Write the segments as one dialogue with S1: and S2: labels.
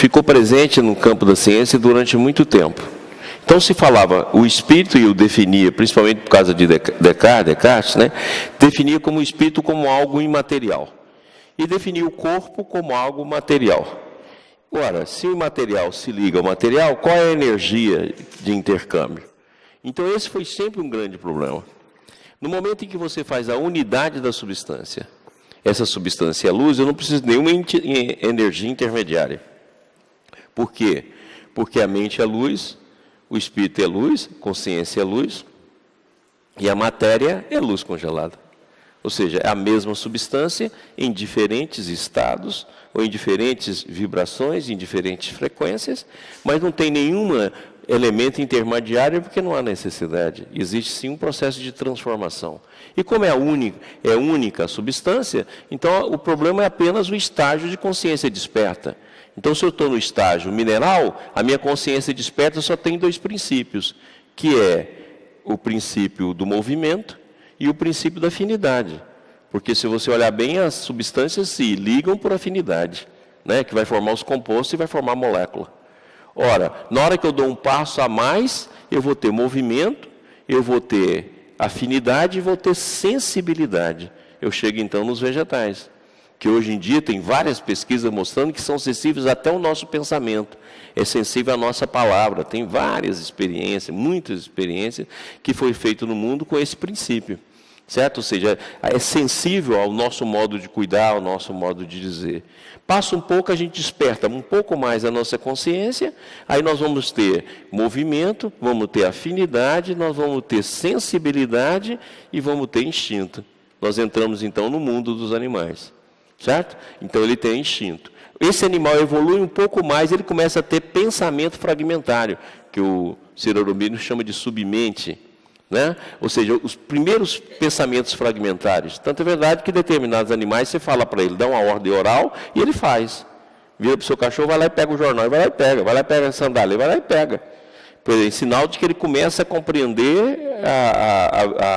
S1: ficou presente no campo da ciência durante muito tempo. Então se falava, o espírito, e o definia, principalmente por causa de Descartes, né, definia como o espírito como algo imaterial. E definia o corpo como algo material. Ora, se o imaterial se liga ao material, qual é a energia de intercâmbio? Então esse foi sempre um grande problema. No momento em que você faz a unidade da substância, essa substância é luz, eu não preciso de nenhuma energia intermediária. Por quê? Porque a mente é luz, o espírito é luz, a consciência é luz, e a matéria é luz congelada. Ou seja, é a mesma substância em diferentes estados, ou em diferentes vibrações, em diferentes frequências, mas não tem nenhum elemento intermediário porque não há necessidade. Existe sim um processo de transformação. E como é única a substância, então o problema é apenas o estágio de consciência desperta. Então, se eu estou no estágio mineral, a minha consciência desperta só tem dois princípios, que é o princípio do movimento e o princípio da afinidade. Porque se você olhar bem, as substâncias se ligam por afinidade, né, que vai formar os compostos e vai formar a molécula. Ora, na hora que eu dou um passo a mais, eu vou ter movimento, eu vou ter afinidade e vou ter sensibilidade. Eu chego então nos vegetais, que hoje em dia tem várias pesquisas mostrando que são sensíveis até ao nosso pensamento, é sensível à nossa palavra. Tem várias experiências, muitas experiências que foi feito no mundo com esse princípio, certo? Ou seja, é sensível ao nosso modo de cuidar, ao nosso modo de dizer. Passa um pouco, a gente desperta um pouco mais a nossa consciência, aí nós vamos ter movimento, vamos ter afinidade, nós vamos ter sensibilidade e vamos ter instinto. Nós entramos então no mundo dos animais. Certo? Então ele tem instinto. Esse animal evolui um pouco mais, ele começa a ter pensamento fragmentário, que o Ciro Rubino chama de submente, né? Ou seja, os primeiros pensamentos fragmentários. Tanto é verdade que determinados animais, você fala para ele, dá uma ordem oral, e ele faz. Vira para o seu cachorro, vai lá e pega o jornal, vai lá e pega, vai lá e pega a sandália, vai lá e pega. Por exemplo, sinal de que ele começa a compreender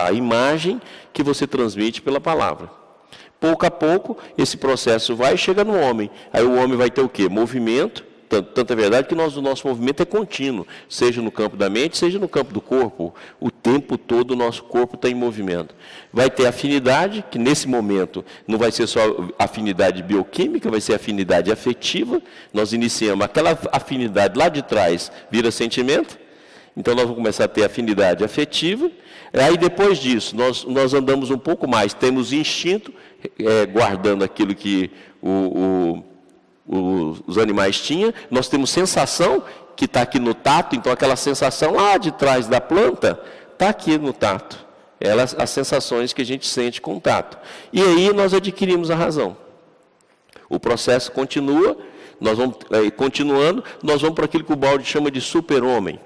S1: a imagem que você transmite pela palavra. Pouco a pouco, esse processo vai e chega no homem. Aí o homem vai ter o quê? Movimento. Tanto é verdade que o nosso movimento é contínuo, seja no campo da mente, seja no campo do corpo. O tempo todo o nosso corpo está em movimento. Vai ter afinidade, que nesse momento não vai ser só afinidade bioquímica, vai ser afinidade afetiva. Nós iniciamos aquela afinidade lá de trás, vira sentimento. Então nós vamos começar a ter afinidade afetiva. Aí depois disso, nós andamos um pouco mais, temos instinto, guardando aquilo que os animais tinham. Nós temos sensação, que está aqui no tato, então aquela sensação lá de trás da planta, está aqui no tato. As sensações que a gente sente com o tato. E aí nós adquirimos a razão. O processo continua, nós vamos continuando, nós vamos para aquilo que o Baldi chama de super-homem.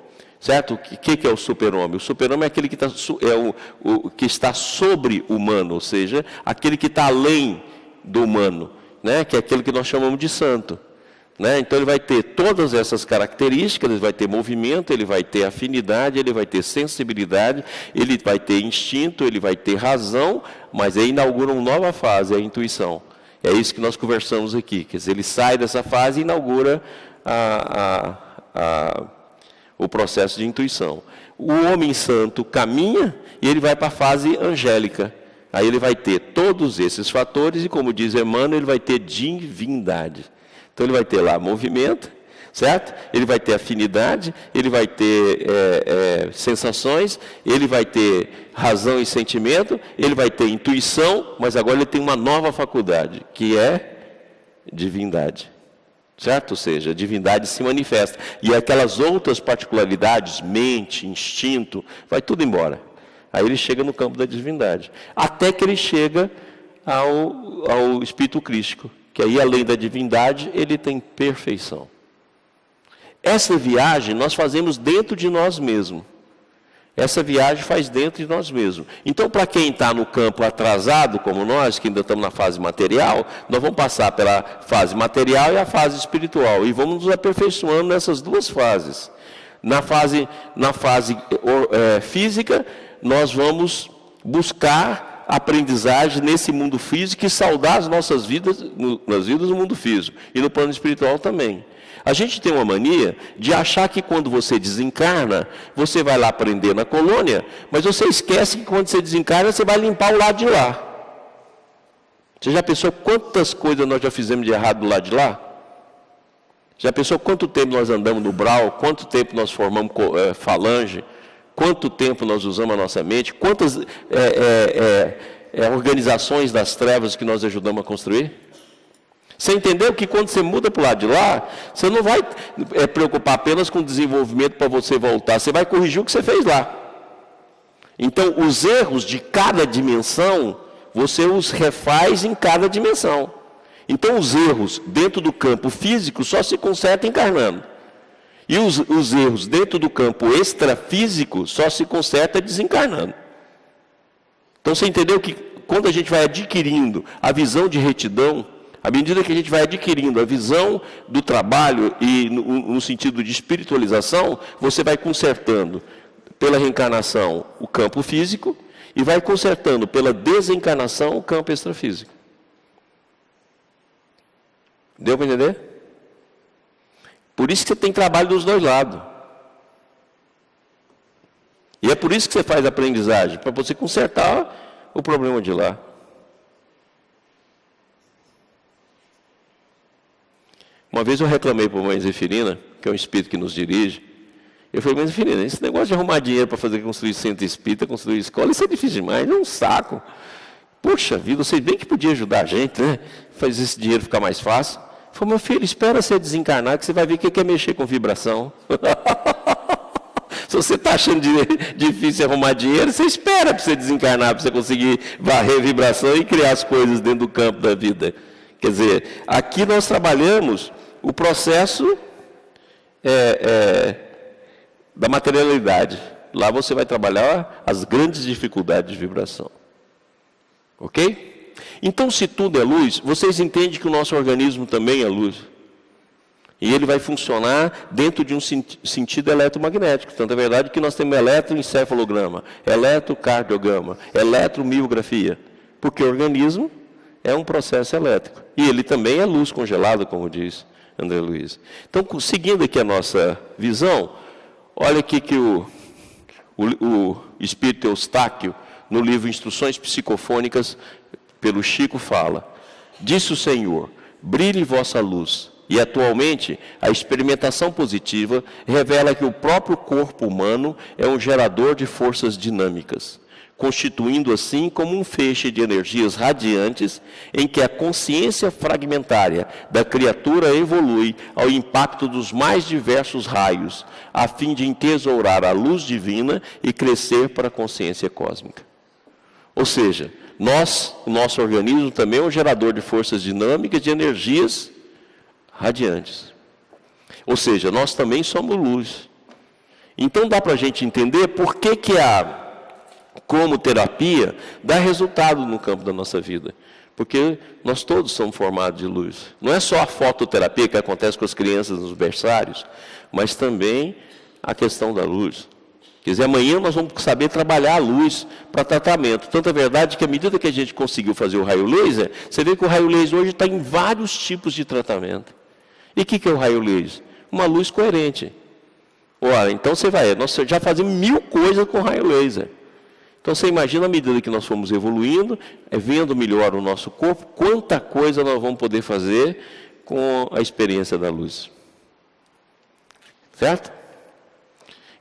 S1: Certo? O que é o super-homem? O super-homem é aquele que, que está sobre-humano, ou seja, aquele que está além do humano, né? Que é aquele que nós chamamos de santo. Né? Então ele vai ter todas essas características, ele vai ter movimento, ele vai ter afinidade, ele vai ter sensibilidade, ele vai ter instinto, ele vai ter razão, mas aí inaugura uma nova fase, a intuição. É isso que nós conversamos aqui. Quer dizer, ele sai dessa fase e inaugura o processo de intuição. O homem santo caminha e ele vai para a fase angélica. Aí ele vai ter todos esses fatores e, como diz Emmanuel, ele vai ter divindade. Então ele vai ter lá movimento, certo? Ele vai ter afinidade, ele vai ter sensações, ele vai ter razão e sentimento, ele vai ter intuição, mas agora ele tem uma nova faculdade, que é divindade. Certo? Ou seja, a divindade se manifesta. E aquelas outras particularidades, mente, instinto, vai tudo embora. Aí ele chega no campo da divindade. Até que ele chega ao espírito crístico. Que aí, além da divindade, ele tem perfeição. Essa viagem nós fazemos dentro de nós mesmos. Essa viagem faz dentro de nós mesmos. Então, para quem está no campo atrasado, como nós, que ainda estamos na fase material, nós vamos passar pela fase material e a fase espiritual. E vamos nos aperfeiçoando nessas duas fases. Na fase física, nós vamos buscar aprendizagem nesse mundo físico e saudar as nossas vidas, nas vidas do mundo físico. E no plano espiritual também. A gente tem uma mania de achar que quando você desencarna, você vai lá aprender na colônia, mas você esquece que quando você desencarna, você vai limpar o lado de lá. Você já pensou quantas coisas nós já fizemos de errado do lado de lá? Já pensou quanto tempo nós andamos no brau, quanto tempo nós formamos falange, quanto tempo nós usamos a nossa mente, quantas organizações das trevas que nós ajudamos a construir? Você entendeu que quando você muda para o lado de lá, você não vai preocupar apenas com o desenvolvimento para você voltar, você vai corrigir o que você fez lá. Então, os erros de cada dimensão, você os refaz em cada dimensão. Então, os erros dentro do campo físico só se consertam encarnando. E os erros dentro do campo extrafísico só se consertam desencarnando. Então, você entendeu que quando a gente vai adquirindo a visão de retidão, à medida que a gente vai adquirindo a visão do trabalho e no sentido de espiritualização, você vai consertando pela reencarnação o campo físico e vai consertando pela desencarnação o campo extrafísico. Deu para entender? Por isso que você tem trabalho dos dois lados. E é por isso que você faz a aprendizagem, para você consertar o problema de lá. Uma vez eu reclamei para a mãe Zeferina, que é um espírito que nos dirige. Eu falei, mãe Zeferina, esse negócio de arrumar dinheiro para fazer construir centro espírita, construir escola, isso é difícil demais, é um saco. Poxa vida, você bem que podia ajudar a gente, né? Fazer esse dinheiro ficar mais fácil. Eu falei, meu filho, espera você desencarnar, que você vai ver que é mexer com vibração. Se você está achando difícil arrumar dinheiro, você espera para você desencarnar, para você conseguir varrer a vibração e criar as coisas dentro do campo da vida. Quer dizer, aqui nós trabalhamos o processo da materialidade. Lá você vai trabalhar as grandes dificuldades de vibração. Ok? Então, se tudo é luz, vocês entendem que o nosso organismo também é luz. E ele vai funcionar dentro de um sentido eletromagnético. Tanto é verdade que nós temos eletroencefalograma, eletrocardiograma, eletromiografia. Porque o organismo é um processo elétrico. E ele também é luz congelada, como diz André Luiz. Então, seguindo aqui a nossa visão, olha aqui que o Espírito Eustáquio, no livro Instruções Psicofônicas, pelo Chico, fala: disse o Senhor, brilhe vossa luz. E atualmente, a experimentação positiva revela que o próprio corpo humano é um gerador de forças dinâmicas, constituindo assim como um feixe de energias radiantes em que a consciência fragmentária da criatura evolui ao impacto dos mais diversos raios, a fim de entesourar a luz divina e crescer para a consciência cósmica. Ou seja, o nosso organismo também é um gerador de forças dinâmicas, de energias radiantes. Ou seja, nós também somos luz. Então dá para a gente entender por que a cromoterapia dá resultado no campo da nossa vida. Porque nós todos somos formados de luz. Não é só a fototerapia que acontece com as crianças nos berçários, mas também a questão da luz. Quer dizer, amanhã nós vamos saber trabalhar a luz para tratamento. Tanto é verdade que à medida que a gente conseguiu fazer o raio laser, você vê que o raio laser hoje está em vários tipos de tratamento. E o que é o raio laser? Uma luz coerente. Olha, então nós já fazemos 1000 coisas com raio laser. Então você imagina, à medida que nós fomos evoluindo, vendo melhor o nosso corpo, quanta coisa nós vamos poder fazer com a experiência da luz. Certo?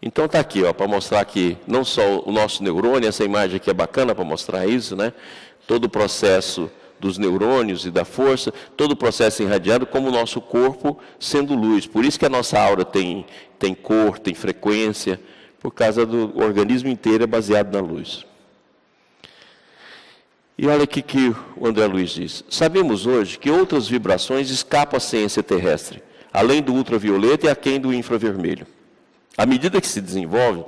S1: Então está aqui, para mostrar que não só o nosso neurônio, essa imagem aqui é bacana para mostrar isso, né? Todo o processo dos neurônios e da força, todo o processo irradiado, como o nosso corpo sendo luz. Por isso que a nossa aura tem cor, tem frequência, por causa do organismo inteiro é baseado na luz. E olha aqui que o André Luiz diz: sabemos hoje que outras vibrações escapam à ciência terrestre, além do ultravioleta e aquém do infravermelho. À medida que se desenvolve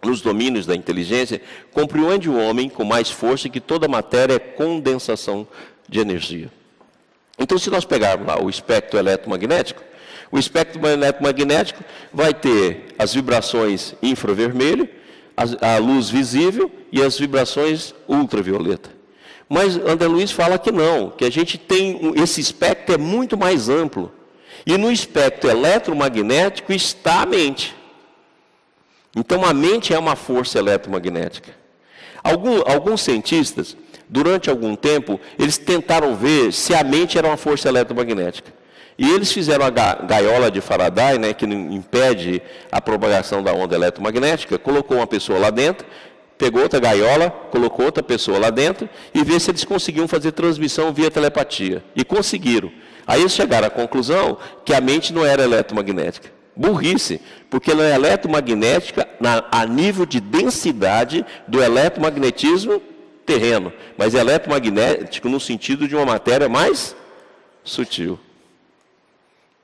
S1: nos domínios da inteligência, compreende o homem com mais força que toda matéria é condensação de energia. Então, se nós pegarmos lá o espectro eletromagnético, o espectro eletromagnético vai ter as vibrações infravermelho, a luz visível e as vibrações ultravioleta. Mas André Luiz fala que não, que a gente tem esse espectro é muito mais amplo. E no espectro eletromagnético está a mente. Então a mente é uma força eletromagnética. Alguns cientistas, durante algum tempo, eles tentaram ver se a mente era uma força eletromagnética. E eles fizeram a gaiola de Faraday, né, que impede a propagação da onda eletromagnética, colocou uma pessoa lá dentro, pegou outra gaiola, colocou outra pessoa lá dentro e vê se eles conseguiam fazer transmissão via telepatia. E conseguiram. Aí eles chegaram à conclusão que a mente não era eletromagnética. Burrice, porque ela é eletromagnética a nível de densidade do eletromagnetismo terreno, mas é eletromagnético no sentido de uma matéria mais sutil.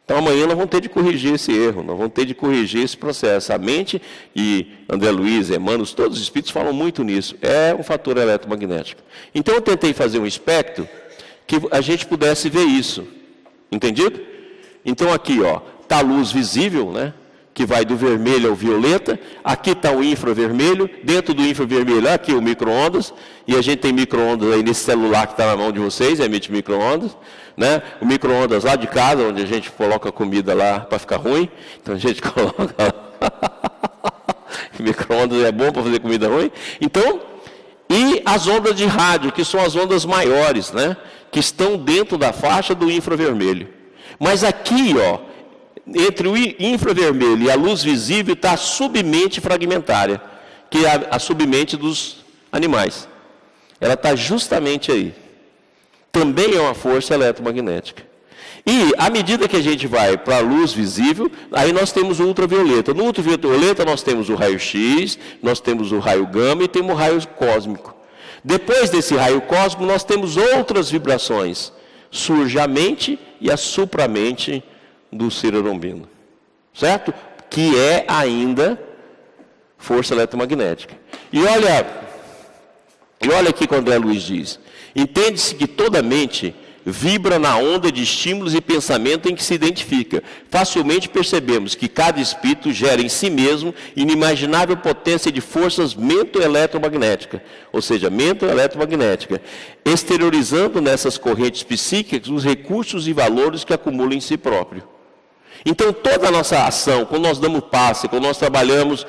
S1: Então amanhã nós vamos ter de corrigir esse erro, nós vamos ter de corrigir esse processo. A mente, e André Luiz, Emmanuel, todos os espíritos falam muito nisso, é um fator eletromagnético. Então eu tentei fazer um espectro que a gente pudesse ver isso, entendido? Então aqui, ó, está a luz visível, né, que vai do vermelho ao violeta, aqui está o infravermelho, dentro do infravermelho aqui o micro-ondas, e a gente tem micro-ondas aí nesse celular que está na mão de vocês, emite micro-ondas, né? O micro-ondas lá de casa, onde a gente coloca a comida lá para ficar ruim, então a gente coloca micro-ondas é bom para fazer comida ruim, então, e as ondas de rádio, que são as ondas maiores, né, que estão dentro da faixa do infravermelho. Mas aqui, ó, entre o infravermelho e a luz visível está a submente fragmentária, que é a submente dos animais. Ela está justamente aí. Também é uma força eletromagnética. E, à medida que a gente vai para a luz visível, aí nós temos o ultravioleta. No ultravioleta nós temos o raio-x, nós temos o raio gama e temos o raio cósmico. Depois desse raio cósmico, nós temos outras vibrações. Surge a mente e a supramente do cirombino, certo? Que é ainda força eletromagnética. E olha aqui quando André Luiz diz: entende-se que toda mente vibra na onda de estímulos e pensamento em que se identifica. Facilmente percebemos que cada espírito gera em si mesmo inimaginável potência de forças mento-eletromagnética, ou seja, mento-eletromagnética, exteriorizando nessas correntes psíquicas os recursos e valores que acumula em si próprio. Então, toda a nossa ação, quando nós damos passe, quando nós trabalhamos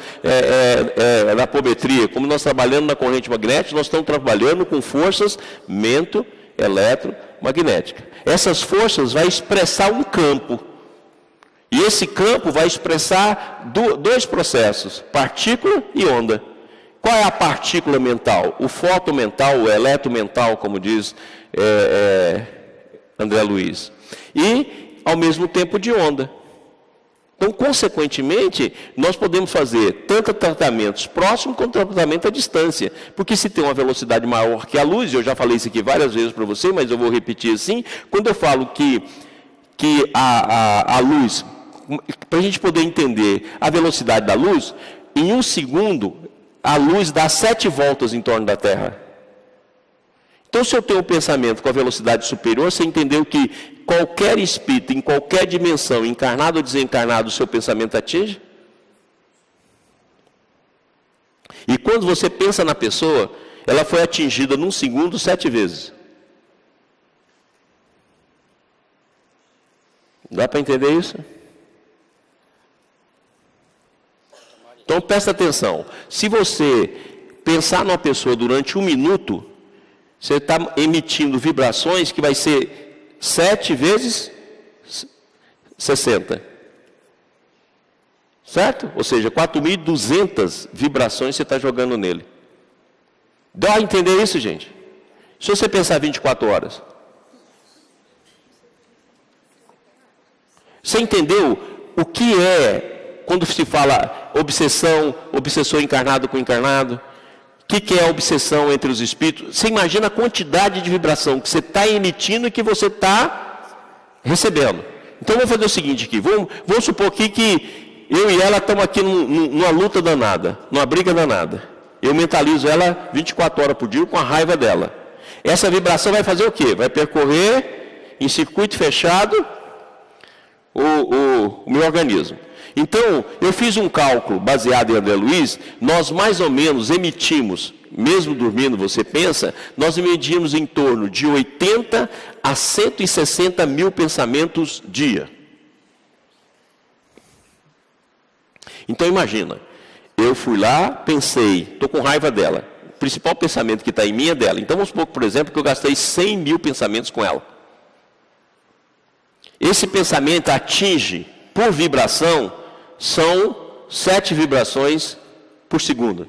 S1: na apometria, como nós trabalhamos na corrente magnética, nós estamos trabalhando com forças mento-eletromagnéticas. Essas forças vão expressar um campo. E esse campo vai expressar dois processos, partícula e onda. Qual é a partícula mental? O fotomental, o eletromental, como diz André Luiz. E, ao mesmo tempo, de onda. Então, consequentemente, nós podemos fazer tanto tratamentos próximos quanto tratamento à distância. Porque se tem uma velocidade maior que a luz, eu já falei isso aqui várias vezes para você, mas eu vou repetir assim, quando eu falo que a luz, para a gente poder entender a velocidade da luz, em 1 segundo, a luz dá 7 voltas em torno da Terra. Então, se eu tenho um pensamento com a velocidade superior, você entendeu que qualquer espírito, em qualquer dimensão, encarnado ou desencarnado, o seu pensamento atinge? E quando você pensa na pessoa, ela foi atingida num segundo 7 vezes. Dá para entender isso? Então, presta atenção. Se você pensar numa pessoa durante 1 minuto, você está emitindo vibrações que vai ser 7 vezes 60. Certo? Ou seja, 4.200 vibrações você está jogando nele. Dá a entender isso, gente? Se você pensar 24 horas. Você entendeu o que é, quando se fala obsessão, obsessor encarnado com encarnado? O que é a obsessão entre os espíritos? Você imagina a quantidade de vibração que você está emitindo e que você está recebendo. Então, vamos fazer o seguinte aqui. Vamos supor aqui que eu e ela estamos aqui numa luta danada, numa briga danada. Eu mentalizo ela 24 horas por dia com a raiva dela. Essa vibração vai fazer o quê? Vai percorrer em circuito fechado o meu organismo. Então, eu fiz um cálculo baseado em André Luiz, nós mais ou menos emitimos, mesmo dormindo, você pensa, nós emitimos em torno de 80 a 160 mil pensamentos dia. Então imagina, eu fui lá, pensei, estou com raiva dela. O principal pensamento que está em mim é dela. Então vamos supor, por exemplo, que eu gastei 100 mil pensamentos com ela. Esse pensamento atinge, por vibração, são 7 vibrações por segundo.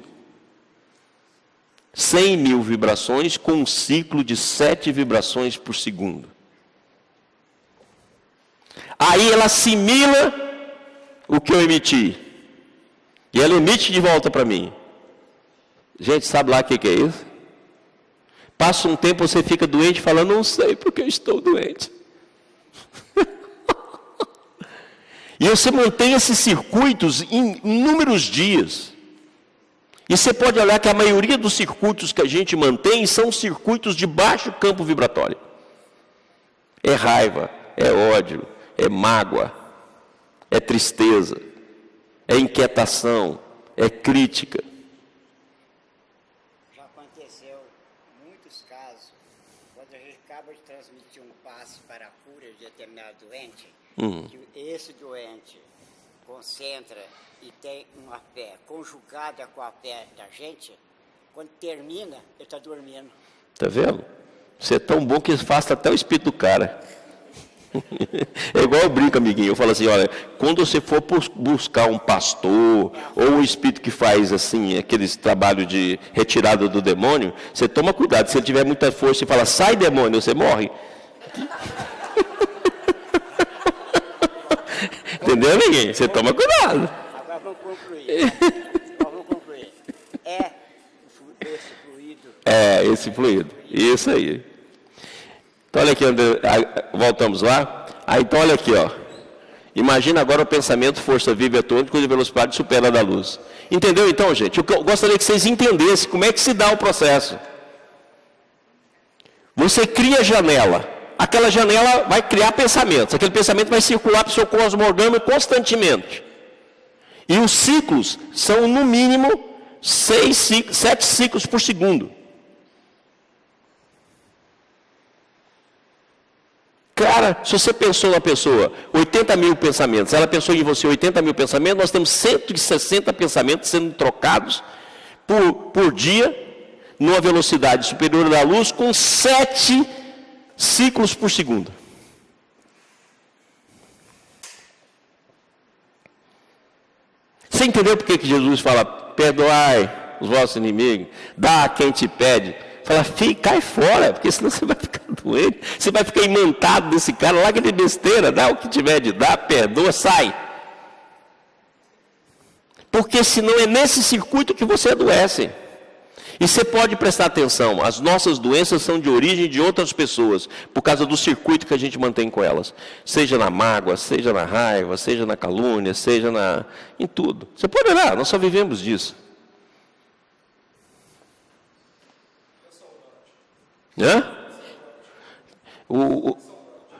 S1: 100 mil vibrações com um ciclo de 7 vibrações por segundo. Aí ela assimila o que eu emiti. E ela emite de volta para mim. Gente, sabe lá o que é isso? Passa um tempo, você fica doente e fala, não sei porque eu estou doente. E você mantém esses circuitos em inúmeros dias. E você pode olhar que a maioria dos circuitos que a gente mantém são circuitos de baixo campo vibratório. É raiva, é ódio, é mágoa, é tristeza, é inquietação, é crítica.
S2: Já aconteceu muitos casos, quando a gente acaba de transmitir um passe para a cura de determinado doente, que esse doente concentra e tem uma fé conjugada com a fé da gente, quando termina, ele está dormindo.
S1: Está vendo? Você é tão bom que afasta até o espírito do cara. É igual eu brinco, amiguinho. Eu falo assim, olha, quando você for buscar um pastor, ou um espírito que faz assim, aqueles trabalhos de retirada do demônio, você toma cuidado. Se ele tiver muita força e fala, sai demônio, você morre. Entendeu, ninguém? Você toma cuidado.
S2: Agora vamos concluir. Esse fluido.
S1: Esse fluido. Isso aí. Então, olha aqui, voltamos lá. Então, olha aqui, ó. Imagina agora o pensamento, força viva e atômica, cuja velocidade supera a da luz. Entendeu, então, gente? Eu gostaria que vocês entendessem como é que se dá o processo. Você cria janela. Aquela janela vai criar pensamentos. Aquele pensamento vai circular para o seu cosmograma constantemente. E os ciclos são, no mínimo, 7 ciclos por segundo. Cara, se você pensou na pessoa 80 mil pensamentos, ela pensou em você 80 mil pensamentos, nós temos 160 pensamentos sendo trocados por dia, numa velocidade superior à luz, com 7 ciclos por segundo. Você entendeu por que Jesus fala, perdoai os vossos inimigos, dá a quem te pede? Fala, filho, cai fora, porque senão você vai ficar doente, você vai ficar imantado desse cara, larga de besteira, dá o que tiver de dar, perdoa, sai. Porque senão é nesse circuito que você adoece. E você pode prestar atenção, as nossas doenças são de origem de outras pessoas, por causa do circuito que a gente mantém com elas. Seja na mágoa, seja na raiva, seja na calúnia, seja em tudo. Você pode olhar, nós só vivemos disso. O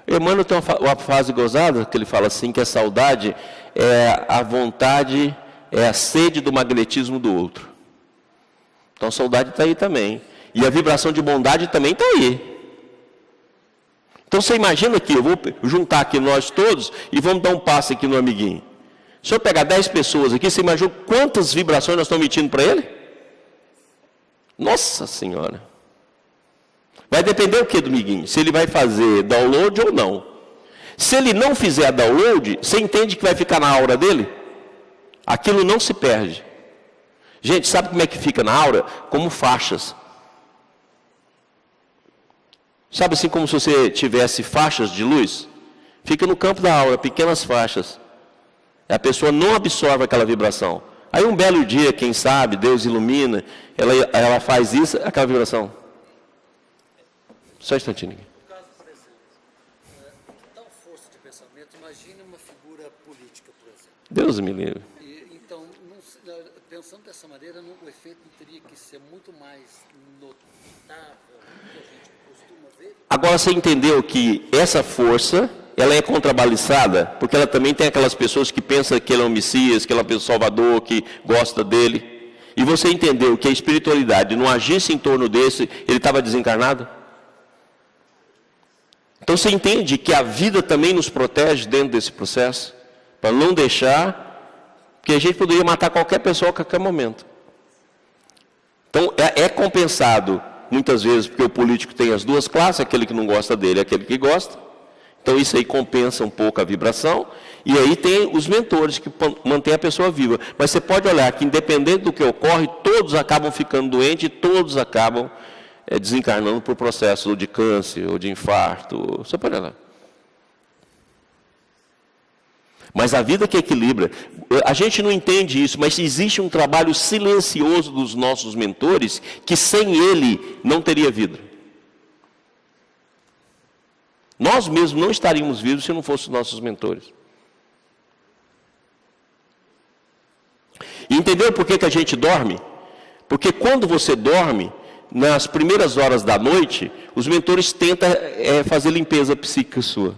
S1: Emmanuel tem uma frase gozada, que ele fala assim, que a saudade é a vontade, é a sede do magnetismo do outro. Então a saudade está aí também. E a vibração de bondade também está aí. Então você imagina que eu vou juntar aqui nós todos e vamos dar um passe aqui no amiguinho. Se eu pegar 10 pessoas aqui, você imagina quantas vibrações nós estamos emitindo para ele? Nossa Senhora! Vai depender o que do amiguinho? Se ele vai fazer download ou não. Se ele não fizer download, você entende que vai ficar na aura dele? Aquilo não se perde. Gente, sabe como é que fica na aura? Como faixas. Sabe assim como se você tivesse faixas de luz? Fica no campo da aura, pequenas faixas. A pessoa não absorve aquela vibração. Aí um belo dia, quem sabe, Deus ilumina, ela faz isso, aquela vibração. Só um instantinho.
S3: No caso, por exemplo, tal força de pensamento, imagine uma figura política, por exemplo.
S1: Deus me livre.
S3: Então, pensando dessa maneira, o efeito teria que ser muito mais notável do que a gente costuma ver.
S1: Agora você entendeu que essa força, ela é contrabalançada, porque ela também tem aquelas pessoas que pensam que ele é um Messias, que ele é um Salvador, que gosta dele. E você entendeu que a espiritualidade não agisse em torno desse, ele estava desencarnado? Então você entende que a vida também nos protege dentro desse processo, para não deixar Porque a gente poderia matar qualquer pessoa a qualquer momento. Então, é compensado, muitas vezes, porque o político tem as duas classes, aquele que não gosta dele e aquele que gosta. Então, isso aí compensa um pouco a vibração. E aí tem os mentores que mantêm a pessoa viva. Mas você pode olhar que, independente do que ocorre, todos acabam ficando doentes e todos acabam desencarnando por processo de câncer ou de infarto. Você pode olhar. Mas a vida que equilibra, a gente não entende isso, mas existe um trabalho silencioso dos nossos mentores, que sem ele não teria vida. Nós mesmos não estaríamos vivos se não fossem nossos mentores. E entendeu por que a gente dorme? Porque quando você dorme, nas primeiras horas da noite, os mentores tentam fazer limpeza psíquica sua.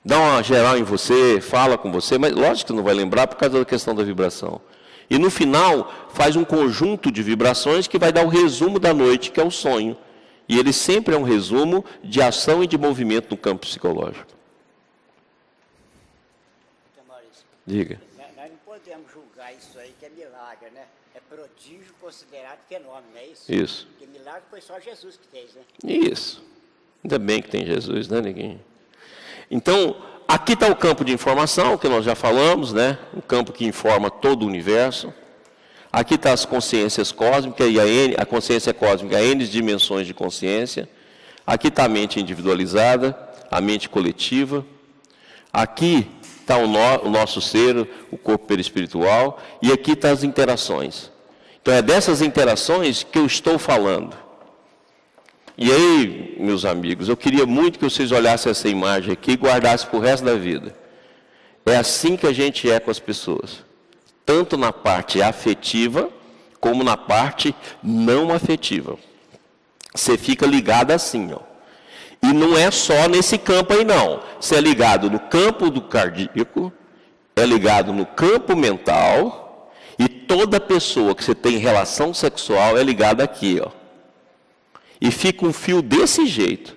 S1: Dá uma geral em você, fala com você, mas lógico que não vai lembrar por causa da questão da vibração. E no final, faz um conjunto de vibrações que vai dar o resumo da noite, que é o sonho. E ele sempre é um resumo de ação e de movimento no campo psicológico. Diga.
S2: Nós não podemos julgar isso aí que é milagre, né? É prodígio considerado fenômeno, não é isso?
S1: Isso.
S2: Porque milagre foi só Jesus que fez, né?
S1: Isso. Ainda bem que tem Jesus, né, ninguém? Então, aqui está o campo de informação, que nós já falamos, né? Um campo que informa todo o universo. Aqui está as consciências cósmicas e a consciência cósmica, N dimensões de consciência. Aqui está a mente individualizada, a mente coletiva. Aqui está o nosso ser, o corpo perispiritual. E aqui estão as interações. Então, é dessas interações que eu estou falando. E aí, meus amigos, eu queria muito que vocês olhassem essa imagem aqui e guardassem para o resto da vida. É assim que a gente é com as pessoas. Tanto na parte afetiva, como na parte não afetiva. Você fica ligado assim, ó. E não é só nesse campo aí, não. Você é ligado no campo do cardíaco, é ligado no campo mental, e toda pessoa que você tem relação sexual é ligada aqui, ó. E fica um fio desse jeito.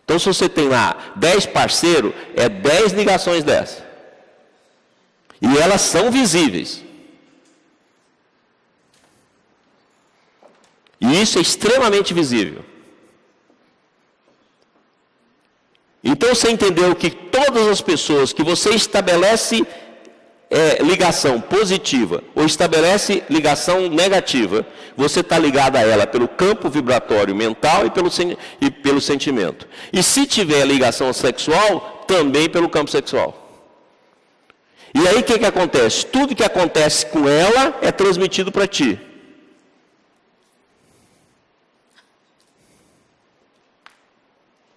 S1: Então, se você tem lá 10 parceiros, é 10 ligações dessas. E elas são visíveis. E isso é extremamente visível. Então, você entendeu que todas as pessoas que você estabelece ligação positiva ou estabelece ligação negativa, você está ligado a ela pelo campo vibratório mental e pelo sentimento. E se tiver ligação sexual, também pelo campo sexual. E aí o que acontece? Tudo que acontece com ela é transmitido para ti.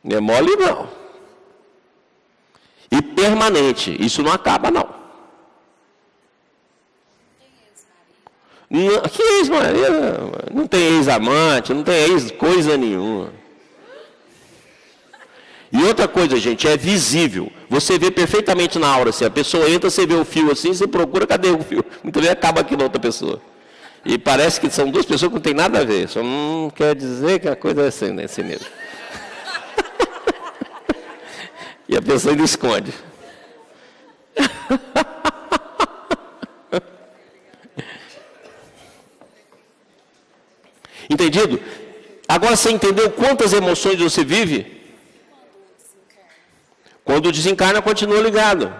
S1: Não é mole não. E permanente, isso não acaba não. Não, que ex-maria? Não tem ex-amante, não tem ex-coisa nenhuma. E outra coisa, gente, é visível. Você vê perfeitamente na aura, assim, a pessoa entra, você vê o fio assim, você procura, cadê o fio? Muitas vezes acaba aqui na outra pessoa. E parece que são duas pessoas que não tem nada a ver. Só não quer dizer que a coisa é assim mesmo. E a pessoa ainda esconde. Entendido? Agora você entendeu quantas emoções você vive? Quando desencarna, continua ligado.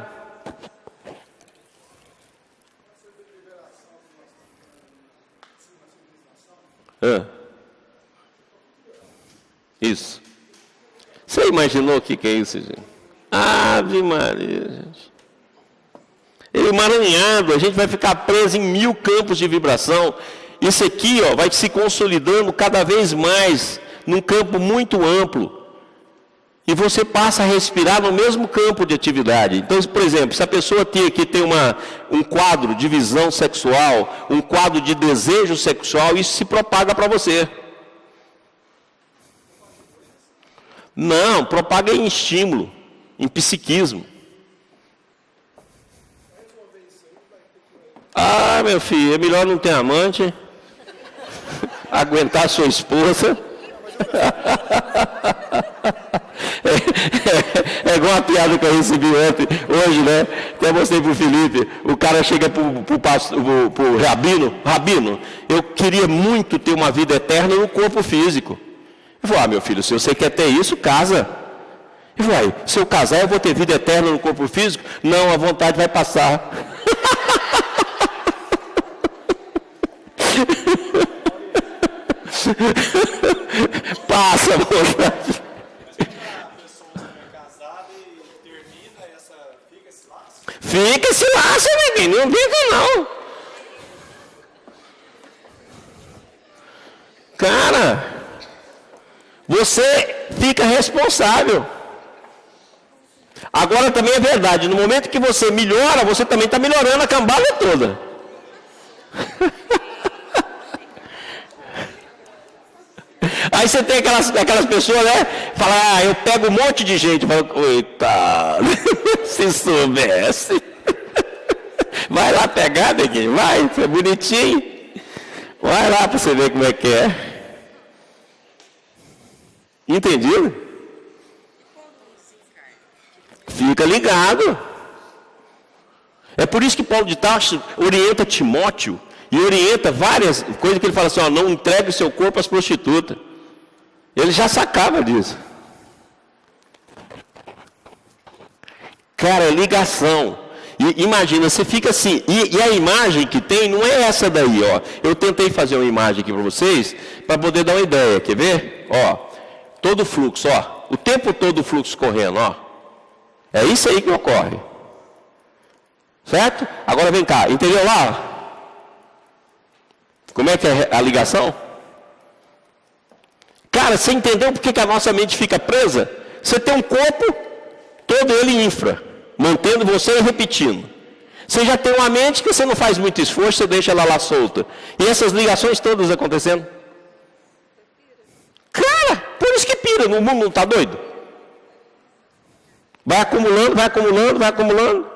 S1: Isso. Você imaginou o que é isso, gente? Ave Maria, gente. Ele emaranhado, a gente vai ficar preso em 1000 campos de vibração. Isso aqui, ó, vai se consolidando cada vez mais num campo muito amplo. E você passa a respirar no mesmo campo de atividade. Então, por exemplo, se a pessoa tem um quadro de visão sexual, um quadro de desejo sexual, isso se propaga para você. Não, propaga em estímulo, em psiquismo. Ah, meu filho, é melhor não ter amante, aguentar sua esposa. É igual uma piada que eu recebi hoje, né? Até mostrei pro Felipe. O cara chega pro Rabino: Rabino, eu queria muito ter uma vida eterna no corpo físico. Eu falei: meu filho, se você quer ter isso, casa. Eu falei: se eu casar, eu vou ter vida eterna no corpo físico? Não, a vontade vai passar. Passa a vontade. Fica esse laço, menino, não fica não. Cara, você fica responsável. Agora também é verdade, no momento que você melhora, você também está melhorando a cambada toda. Aí você tem aquelas pessoas, né? Fala: eu pego um monte de gente. Fala: coitado, se soubesse. Vai lá pegar, neguinho, vai, é bonitinho. Vai lá para você ver como é que é. Entendido? Fica ligado. É por isso que Paulo de Tarso orienta Timóteo e orienta várias coisas que ele fala assim: não entregue o seu corpo às prostitutas. Ele já sacava disso. Cara, é ligação. E imagina, você fica assim, e a imagem que tem não é essa daí, ó. Eu tentei fazer uma imagem aqui para vocês, para poder dar uma ideia, quer ver? Ó, todo o fluxo, ó, o tempo todo o fluxo correndo, ó. É isso aí que ocorre. Certo? Agora vem cá, entendeu lá? Como é que é a ligação? Cara, você entendeu por que a nossa mente fica presa? Você tem um corpo, todo ele infra, mantendo você e repetindo. Você já tem uma mente que você não faz muito esforço, você deixa ela lá solta. E essas ligações todas acontecendo. Cara, por isso que pira, o mundo não está doido? Vai acumulando, vai acumulando, vai acumulando.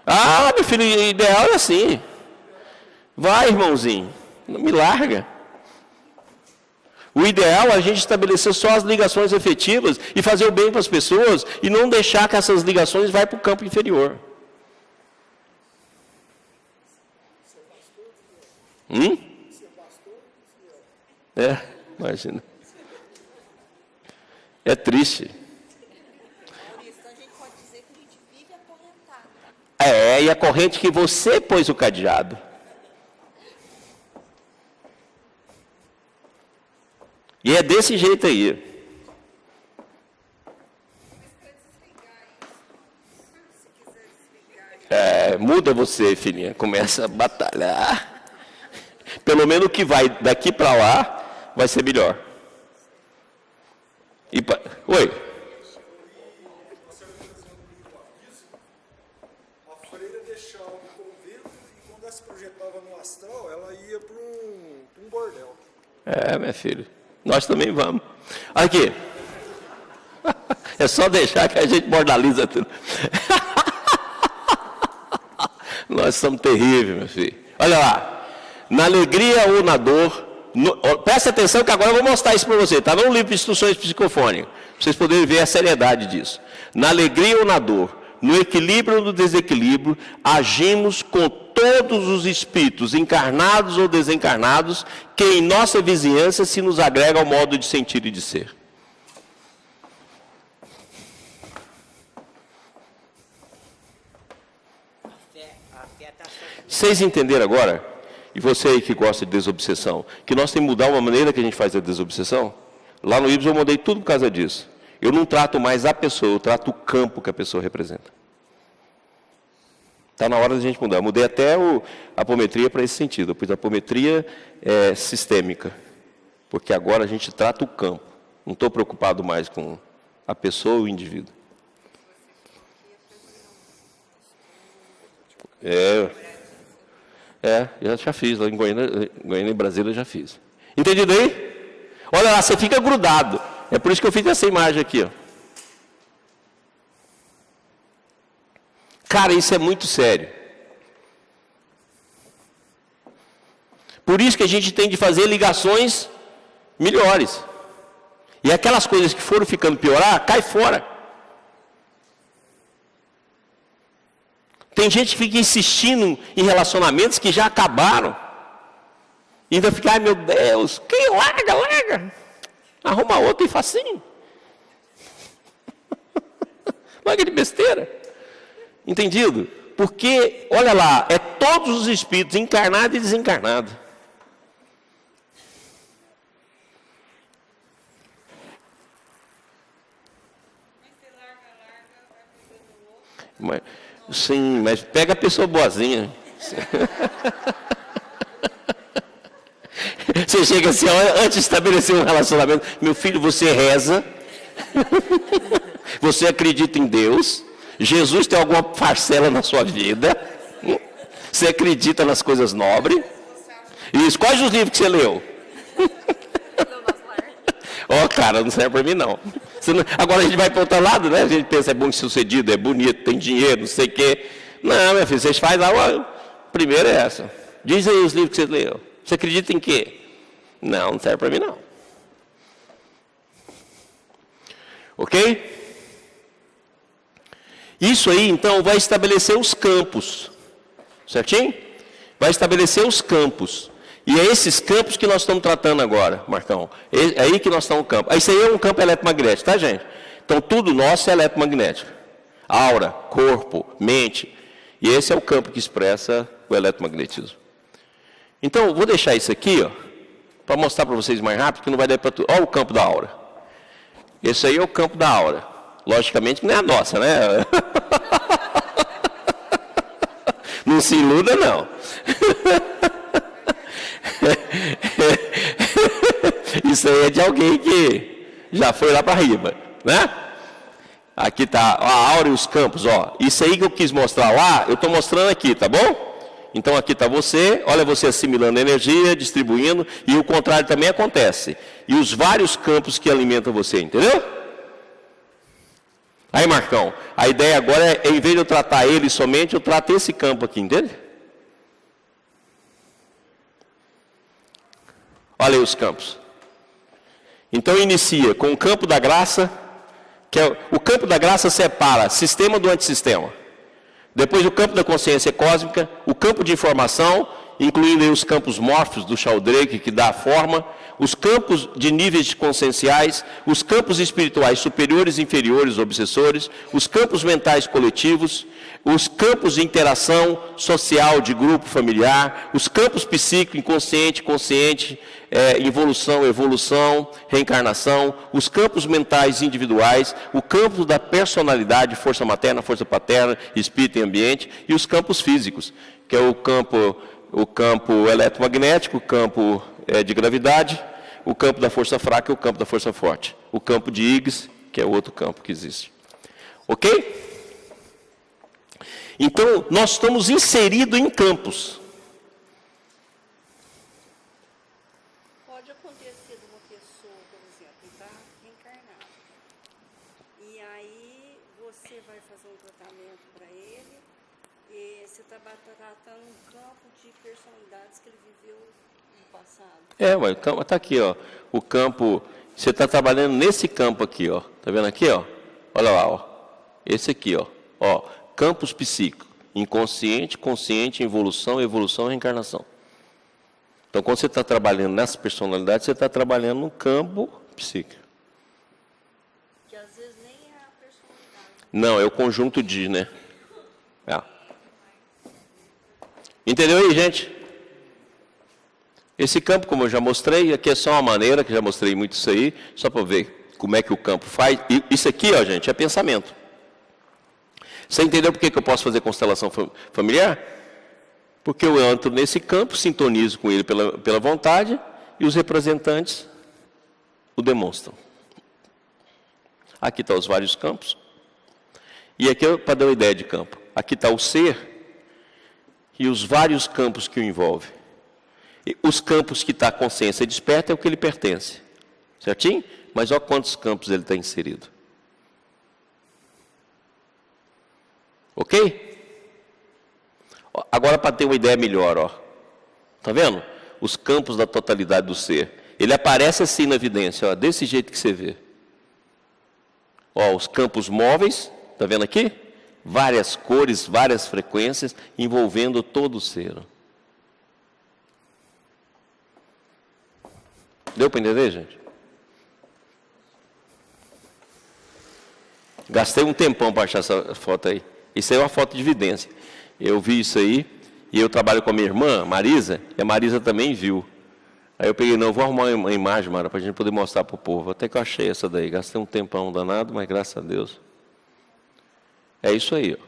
S1: Ah, meu filho, o ideal é assim. Vai, irmãozinho, não me larga. O ideal é a gente estabelecer só as ligações efetivas e fazer o bem para as pessoas e não deixar que essas ligações vá para o campo inferior. É, imagina. É triste.
S4: Então a gente pode dizer que a gente vive acorrentado.
S1: É, e a corrente que você pôs o cadeado. E é desse jeito aí. Muda você, filhinha. Começa a batalhar. Pelo menos o que vai daqui para lá vai ser melhor. Oi.
S5: A freira deixava o convento e quando ela se projetava no astral, ela ia para um bordel.
S1: Minha filha. Nós também vamos. Aqui. É só deixar que a gente bordaliza tudo. Nós somos terríveis, meu filho. Olha lá. Na alegria ou na dor. Presta atenção que agora eu vou mostrar isso para você. Está no livro de Instruções Psicofônicas. Para vocês poderem ver a seriedade disso. Na alegria ou na dor, no equilíbrio ou no desequilíbrio, agimos com todos os espíritos, encarnados ou desencarnados, que em nossa vizinhança se nos agrega ao modo de sentir e de ser. Vocês entenderam agora? E você aí que gosta de desobsessão, que nós temos que mudar uma maneira que a gente faz a desobsessão? Lá no IBS eu mudei tudo por causa disso. Eu não trato mais a pessoa, eu trato o campo que a pessoa representa. Está na hora da gente mudar. Eu mudei até a apometria para esse sentido. Pois a apometria é sistêmica. Porque agora a gente trata o campo. Não estou preocupado mais com a pessoa ou o indivíduo. Eu já fiz. Lá em Goiânia e Brasília eu já fiz. Entendido aí? Olha lá, você fica grudado. É por isso que eu fiz essa imagem aqui, ó. Cara, isso é muito sério. Por isso que a gente tem de fazer ligações melhores. E aquelas coisas que foram ficando piorar, cai fora. Tem gente que fica insistindo em relacionamentos que já acabaram. E ainda fica, ai meu Deus, quem larga. Arruma outro e facinho. Larga de besteira. Entendido? Porque, olha lá, é todos os espíritos, encarnados e desencarnados. Sim, mas pega a pessoa boazinha. Você chega assim, antes de estabelecer um relacionamento, meu filho, você reza, você acredita em Deus, Jesus tem alguma parcela na sua vida, você acredita nas coisas nobres. Isso, quais os livros que você leu? Cara, não serve para mim não. Agora a gente vai para outro lado, né? A gente pensa, é bom sucedido, é bonito, tem dinheiro, não sei o quê. Não, meu filho, vocês fazem lá, primeiro é essa. Diz aí os livros que você leu. Você acredita em quê? Não serve para mim não. Ok? Isso aí, então, vai estabelecer os campos. Certinho? Vai estabelecer os campos. E é esses campos que nós estamos tratando agora, Marcão. É aí que nós estamos no campo. Isso aí é um campo eletromagnético, tá, gente? Então, tudo nosso é eletromagnético. Aura, corpo, mente. E esse é o campo que expressa o eletromagnetismo. Então, vou deixar isso aqui, para mostrar para vocês mais rápido, que não vai dar para tudo. Olha o campo da aura. Esse aí é o campo da aura. Logicamente que não é a nossa, né? Não se iluda, não. Isso aí é de alguém que já foi lá para riba, né? Aqui está a aura e os campos, ó. Isso aí que eu quis mostrar lá, eu estou mostrando aqui, tá bom? Então aqui está você, olha você assimilando energia, distribuindo, e o contrário também acontece. E os vários campos que alimentam você, entendeu? Aí, Marcão, a ideia agora é, em vez de eu tratar ele somente, eu trato esse campo aqui, entende? Olha aí os campos. Então inicia com o campo da graça, que é o campo da graça separa sistema do antissistema. Depois o campo da consciência cósmica, o campo de informação, incluindo aí os campos mórficos do Sheldrake, que dá a forma, os campos de níveis conscienciais, os campos espirituais superiores e inferiores, obsessores, os campos mentais coletivos, os campos de interação social de grupo familiar, os campos psíquico, inconsciente, consciente, involução, evolução, reencarnação, os campos mentais individuais, o campo da personalidade, força materna, força paterna, espírito e ambiente, e os campos físicos, que é o campo eletromagnético, o campo de gravidade, o campo da força fraca e o campo da força forte. O campo de Higgs, que é outro campo que existe. Ok? Então, nós estamos inseridos em campos.
S4: Pode acontecer de uma pessoa, por exemplo, está reencarnada. E aí você vai fazer um tratamento para ele, e você está tratando um campo de personalidades que ele viveu no passado.
S1: Está aqui, ó. O campo, você está trabalhando nesse campo aqui, ó. Está vendo aqui, ó? Olha lá, ó. Esse aqui, ó. Campos psíquicos, inconsciente, consciente, evolução e reencarnação. Então, quando você está trabalhando nessa personalidade, você está trabalhando no campo psíquico.
S4: Que às vezes nem é a personalidade.
S1: Não, é o conjunto de, né? Entendeu aí, gente? Esse campo, como eu já mostrei, aqui é só uma maneira, que já mostrei muito isso aí, só para ver como é que o campo faz. E isso aqui, ó, gente, é pensamento. Você entendeu por que eu posso fazer constelação familiar? Porque eu entro nesse campo, sintonizo com ele pela vontade, e os representantes o demonstram. Aqui estão os vários campos. E aqui, para dar uma ideia de campo, aqui está o ser e os vários campos que o envolvem. Os campos que está a consciência desperta é o que ele pertence. Certinho? Mas olha quantos campos ele está inserido. Ok? Agora, para ter uma ideia melhor, ó. Tá vendo? Os campos da totalidade do ser. Ele aparece assim na evidência, ó, desse jeito que você vê. Ó, os campos móveis, está vendo aqui? Várias cores, várias frequências, envolvendo todo o ser. Deu para entender, gente? Gastei um tempão para achar essa foto aí. Isso aí é uma foto de evidência. Eu vi isso aí, e eu trabalho com a minha irmã, Marisa, e a Marisa também viu. Aí eu peguei, não, vou arrumar uma imagem, Mara, para a gente poder mostrar para o povo. Até que eu achei essa daí. Gastei um tempão danado, mas graças a Deus. É isso aí, ó.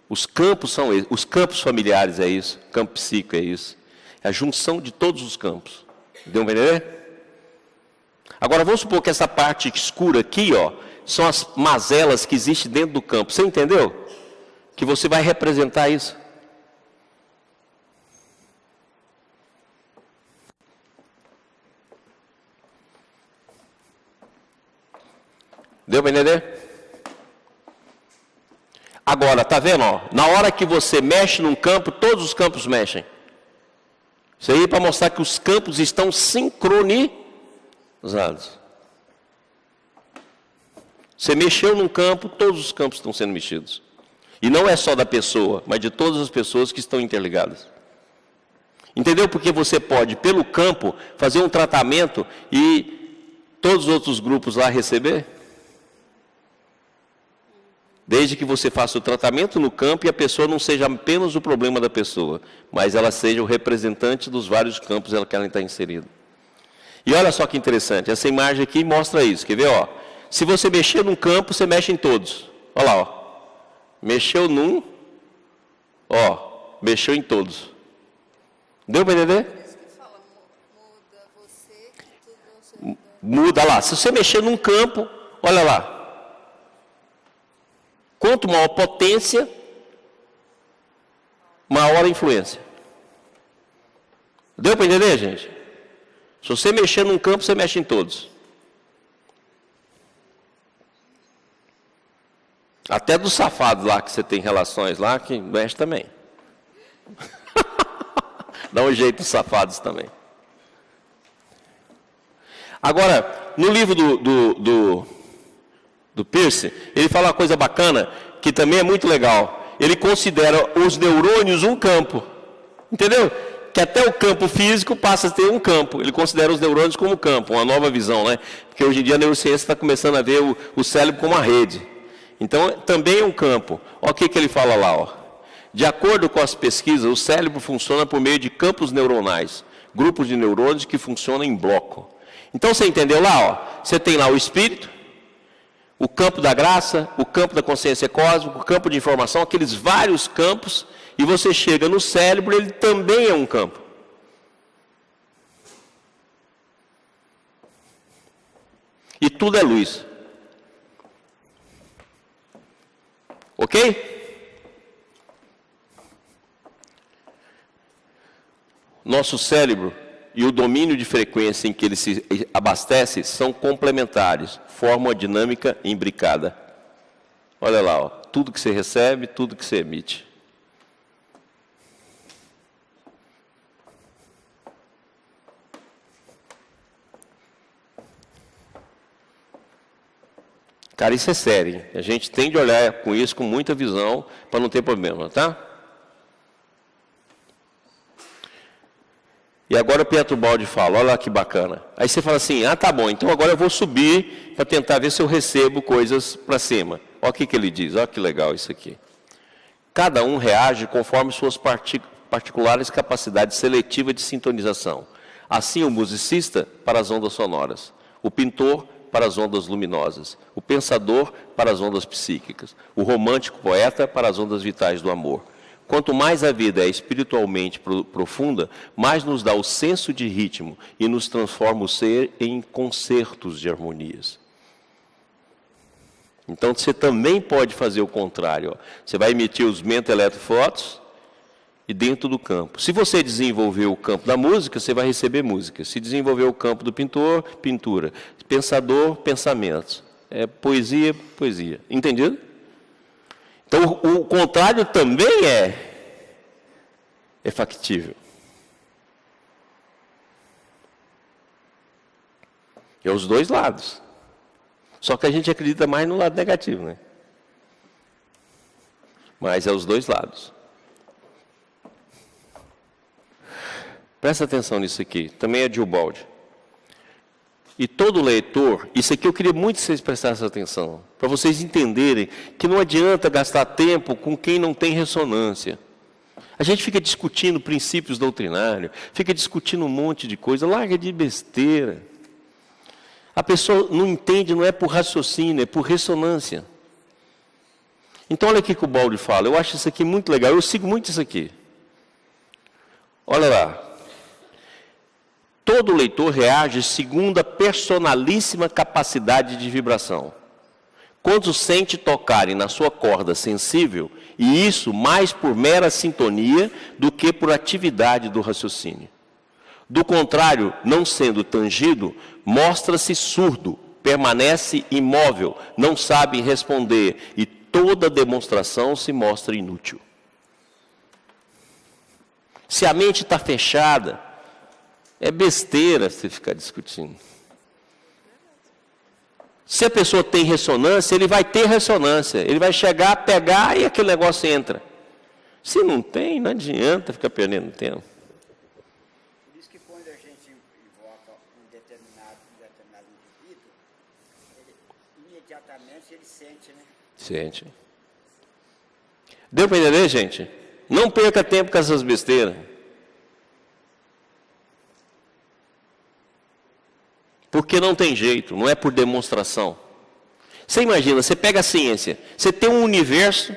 S1: Os campos são esses. Os campos familiares é isso. O campo psíquico é isso. É a junção de todos os campos. Deu para entender? Agora, vamos supor que essa parte escura aqui, ó, são as mazelas que existem dentro do campo. Você entendeu? Que você vai representar isso. Deu para entender? Agora, tá vendo? Ó, na hora que você mexe num campo, todos os campos mexem. Isso aí é para mostrar que os campos estão sincronizados. Você mexeu num campo, todos os campos estão sendo mexidos. E não é só da pessoa, mas de todas as pessoas que estão interligadas. Entendeu? Porque você pode, pelo campo, fazer um tratamento e todos os outros grupos lá receber? Desde que você faça o tratamento no campo e a pessoa não seja apenas o problema da pessoa, mas ela seja o representante dos vários campos que ela está inserida. E olha só que interessante, essa imagem aqui mostra isso. Quer ver? Ó? Se você mexer num campo, você mexe em todos. Olha lá, ó. Mexeu num, ó, mexeu em todos. Deu para entender? Muda lá. Se você mexer num campo, olha lá. Quanto maior potência, maior a influência. Deu para entender, gente? Se você mexer num campo, você mexe em todos. Até dos safados lá, que você tem relações lá, que mexe também. Dá um jeito dos safados também. Agora, no livro do Peirce, ele fala uma coisa bacana, que também é muito legal. Ele considera os neurônios um campo. Entendeu? Que até o campo físico passa a ter um campo. Ele considera os neurônios como campo, uma nova visão, né? Porque hoje em dia a neurociência está começando a ver o cérebro como uma rede. Então, também é um campo. Olha o que ele fala lá, ó. De acordo com as pesquisas, o cérebro funciona por meio de campos neuronais, grupos de neurônios que funcionam em bloco. Então, você entendeu lá, ó? Você tem lá o espírito, o campo da graça, o campo da consciência cósmica, o campo de informação, aqueles vários campos, e você chega no cérebro, ele também é um campo. E tudo é luz. Ok? Nosso cérebro e o domínio de frequência em que ele se abastece são complementares, formam uma dinâmica imbricada. Olha lá, ó, tudo que você recebe, tudo que você emite. Cara, isso é sério, hein? A gente tem de olhar com isso com muita visão para não ter problema, tá? E agora o Pietro Baldi fala, olha lá que bacana. Aí você fala assim, ah, tá bom, então agora eu vou subir para tentar ver se eu recebo coisas para cima. Olha o que ele diz, olha que legal isso aqui. Cada um reage conforme suas particulares capacidades seletivas de sintonização. Assim o musicista para as ondas sonoras, o pintor para as ondas luminosas, o pensador para as ondas psíquicas, o romântico poeta para as ondas vitais do amor. Quanto mais a vida é espiritualmente profunda, mais nos dá o senso de ritmo e nos transforma o ser em concertos de harmonias. Então você também pode fazer o contrário. Ó. Você vai emitir os mentoeletrofótons e dentro do campo. Se você desenvolver o campo da música, você vai receber música. Se desenvolver o campo do pintor, pintura. Pensador, pensamentos. Poesia, poesia. Entendido? Então, o contrário também é factível. É os dois lados. Só que a gente acredita mais no lado negativo, né? Mas é os dois lados. Presta atenção nisso aqui. Também é de Ubaldi. E todo leitor, isso aqui eu queria muito que vocês prestassem atenção, para vocês entenderem que não adianta gastar tempo com quem não tem ressonância. A gente fica discutindo princípios doutrinários, fica discutindo um monte de coisa, larga de besteira. A pessoa não entende, não é por raciocínio, é por ressonância. Então olha aqui que o Ubaldi fala, eu acho isso aqui muito legal, eu sigo muito isso aqui. Olha lá. Todo leitor reage segundo a personalíssima capacidade de vibração. Quando sente tocarem na sua corda sensível, e isso mais por mera sintonia do que por atividade do raciocínio. Do contrário, não sendo tangido, mostra-se surdo, permanece imóvel, não sabe responder, e toda demonstração se mostra inútil. Se a mente está fechada, é besteira você ficar discutindo. Se a pessoa tem ressonância, ele vai ter ressonância. Ele vai chegar, pegar e aquele negócio entra. Se não tem, não adianta ficar perdendo tempo.
S2: Por isso que quando a gente invoca um determinado indivíduo, imediatamente ele sente, né?
S1: Sente. Deu para entender, gente? Não perca tempo com essas besteiras. Porque não tem jeito, não é por demonstração. Você imagina, você pega a ciência, você tem um universo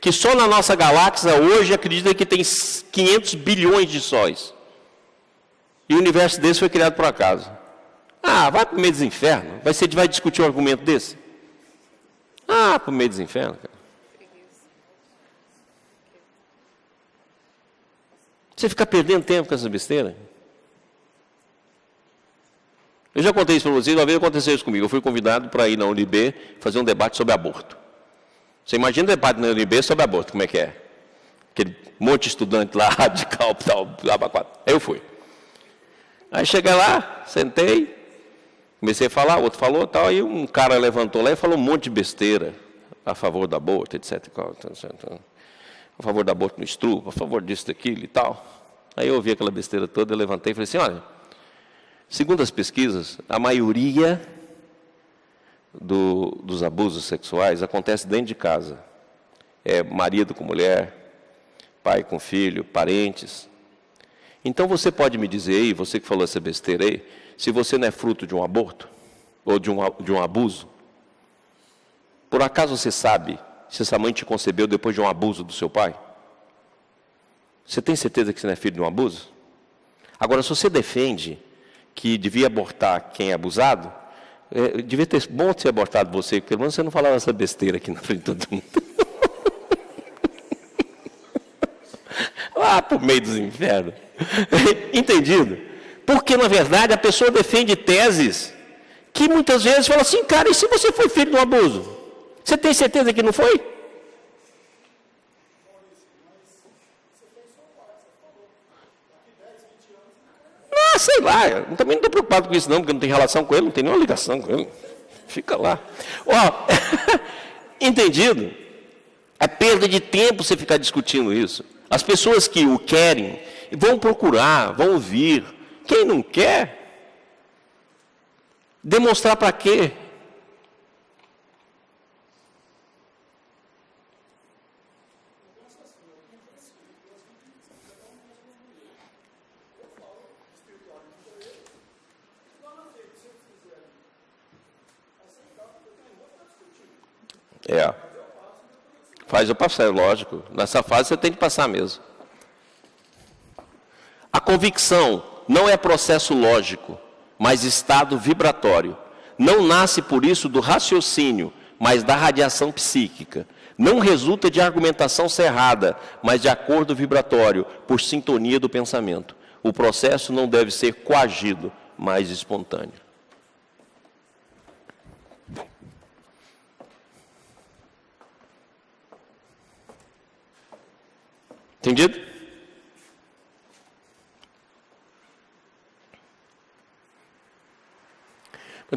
S1: que só na nossa galáxia hoje acredita que tem 500 bilhões de sóis. E o universo desse foi criado por acaso. Ah, vai para o meio dos infernos. Vai discutir um argumento desse? Ah, para o meio dos infernos, cara. Você fica perdendo tempo com essa besteira? Eu já contei isso para vocês, uma vez aconteceu isso comigo. Eu fui convidado para ir na UNB fazer um debate sobre aborto. Você imagina um debate na UNB sobre aborto, como é que é? Aquele monte de estudante lá, radical, tal, blá, blá, blá. Aí eu fui. Aí cheguei lá, sentei, comecei a falar, o outro falou, tal, aí um cara levantou lá e falou um monte de besteira a favor do aborto, etc. A favor do aborto no estupro, a favor disso, daquilo e tal. Aí eu ouvi aquela besteira toda, eu levantei e falei assim, olha, segundo as pesquisas, a maioria dos abusos sexuais acontece dentro de casa. É marido com mulher, pai com filho, parentes. Então você pode me dizer aí, você que falou essa besteira aí, se você não é fruto de um aborto ou de um abuso? Por acaso você sabe se essa mãe te concebeu depois de um abuso do seu pai? Você tem certeza que você não é filho de um abuso? Agora, se você defende que devia abortar quem é abusado, devia ter bom ter abortado você, porque pelo menos você não falava essa besteira aqui na frente de todo mundo. Lá para o meio dos infernos. Entendido? Porque, na verdade, a pessoa defende teses que muitas vezes fala assim, cara, e se você foi filho de um abuso? Você tem certeza que não foi? Ah, sei lá, eu também não estou preocupado com isso não, porque não tem relação com ele, não tem nenhuma ligação com ele. Fica lá. Ó, entendido? É perda de tempo você ficar discutindo isso. As pessoas que o querem vão procurar, vão ouvir. Quem não quer, demonstrar para quê? Faz o passar, lógico. Nessa fase você tem que passar mesmo. A convicção não é processo lógico, mas estado vibratório. Não nasce por isso do raciocínio, mas da radiação psíquica. Não resulta de argumentação cerrada, mas de acordo vibratório, por sintonia do pensamento. O processo não deve ser coagido, mas espontâneo. Entendido?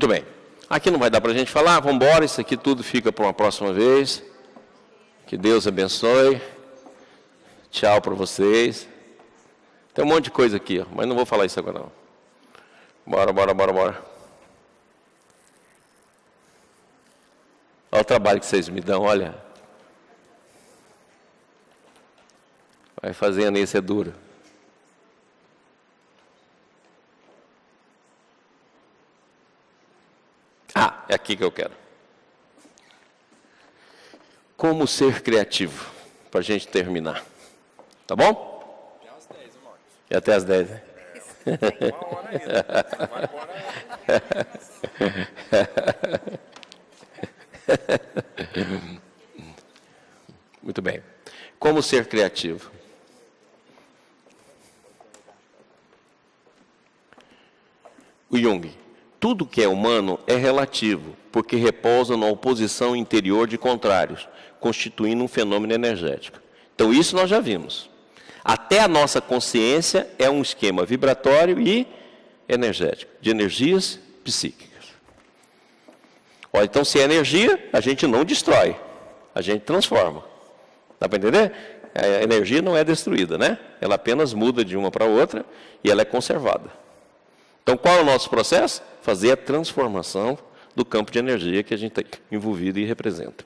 S1: Muito bem. Aqui não vai dar para a gente falar, vamos embora, isso aqui tudo fica para uma próxima vez. Que Deus abençoe. Tchau para vocês. Tem um monte de coisa aqui, ó, mas não vou falar isso agora não. Bora. Olha o trabalho que vocês me dão, olha. Vai fazendo isso, é duro. Ah, é aqui que eu quero. Como ser criativo, para a gente terminar. Tá bom?
S5: Até às 10, Marcos.
S1: E até às 10, né?
S5: Uma hora ainda. Vai embora.
S1: Muito bem. Como ser criativo? O Jung. Tudo que é humano é relativo, porque repousa na oposição interior de contrários, constituindo um fenômeno energético. Então, isso nós já vimos. Até a nossa consciência é um esquema vibratório e energético, de energias psíquicas. Olha, então, se é energia, a gente não destrói, a gente transforma. Dá para entender? A energia não é destruída, né? Ela apenas muda de uma para outra e ela é conservada. Então, qual é o nosso processo? Fazer a transformação do campo de energia que a gente está envolvido e representa.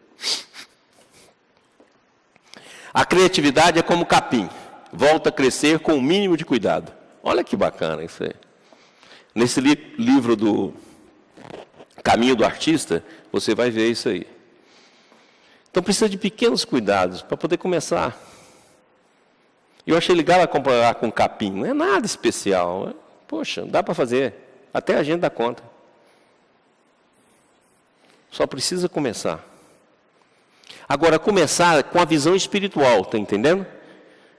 S1: A criatividade é como capim. Volta a crescer com o mínimo de cuidado. Olha que bacana isso aí. Nesse livro do Caminho do Artista, você vai ver isso aí. Então, precisa de pequenos cuidados para poder começar. Eu achei legal a comparar com capim. Não é nada especial. Poxa, dá para fazer. Até a gente dá conta. Só precisa começar. Agora, começar com a visão espiritual, está entendendo?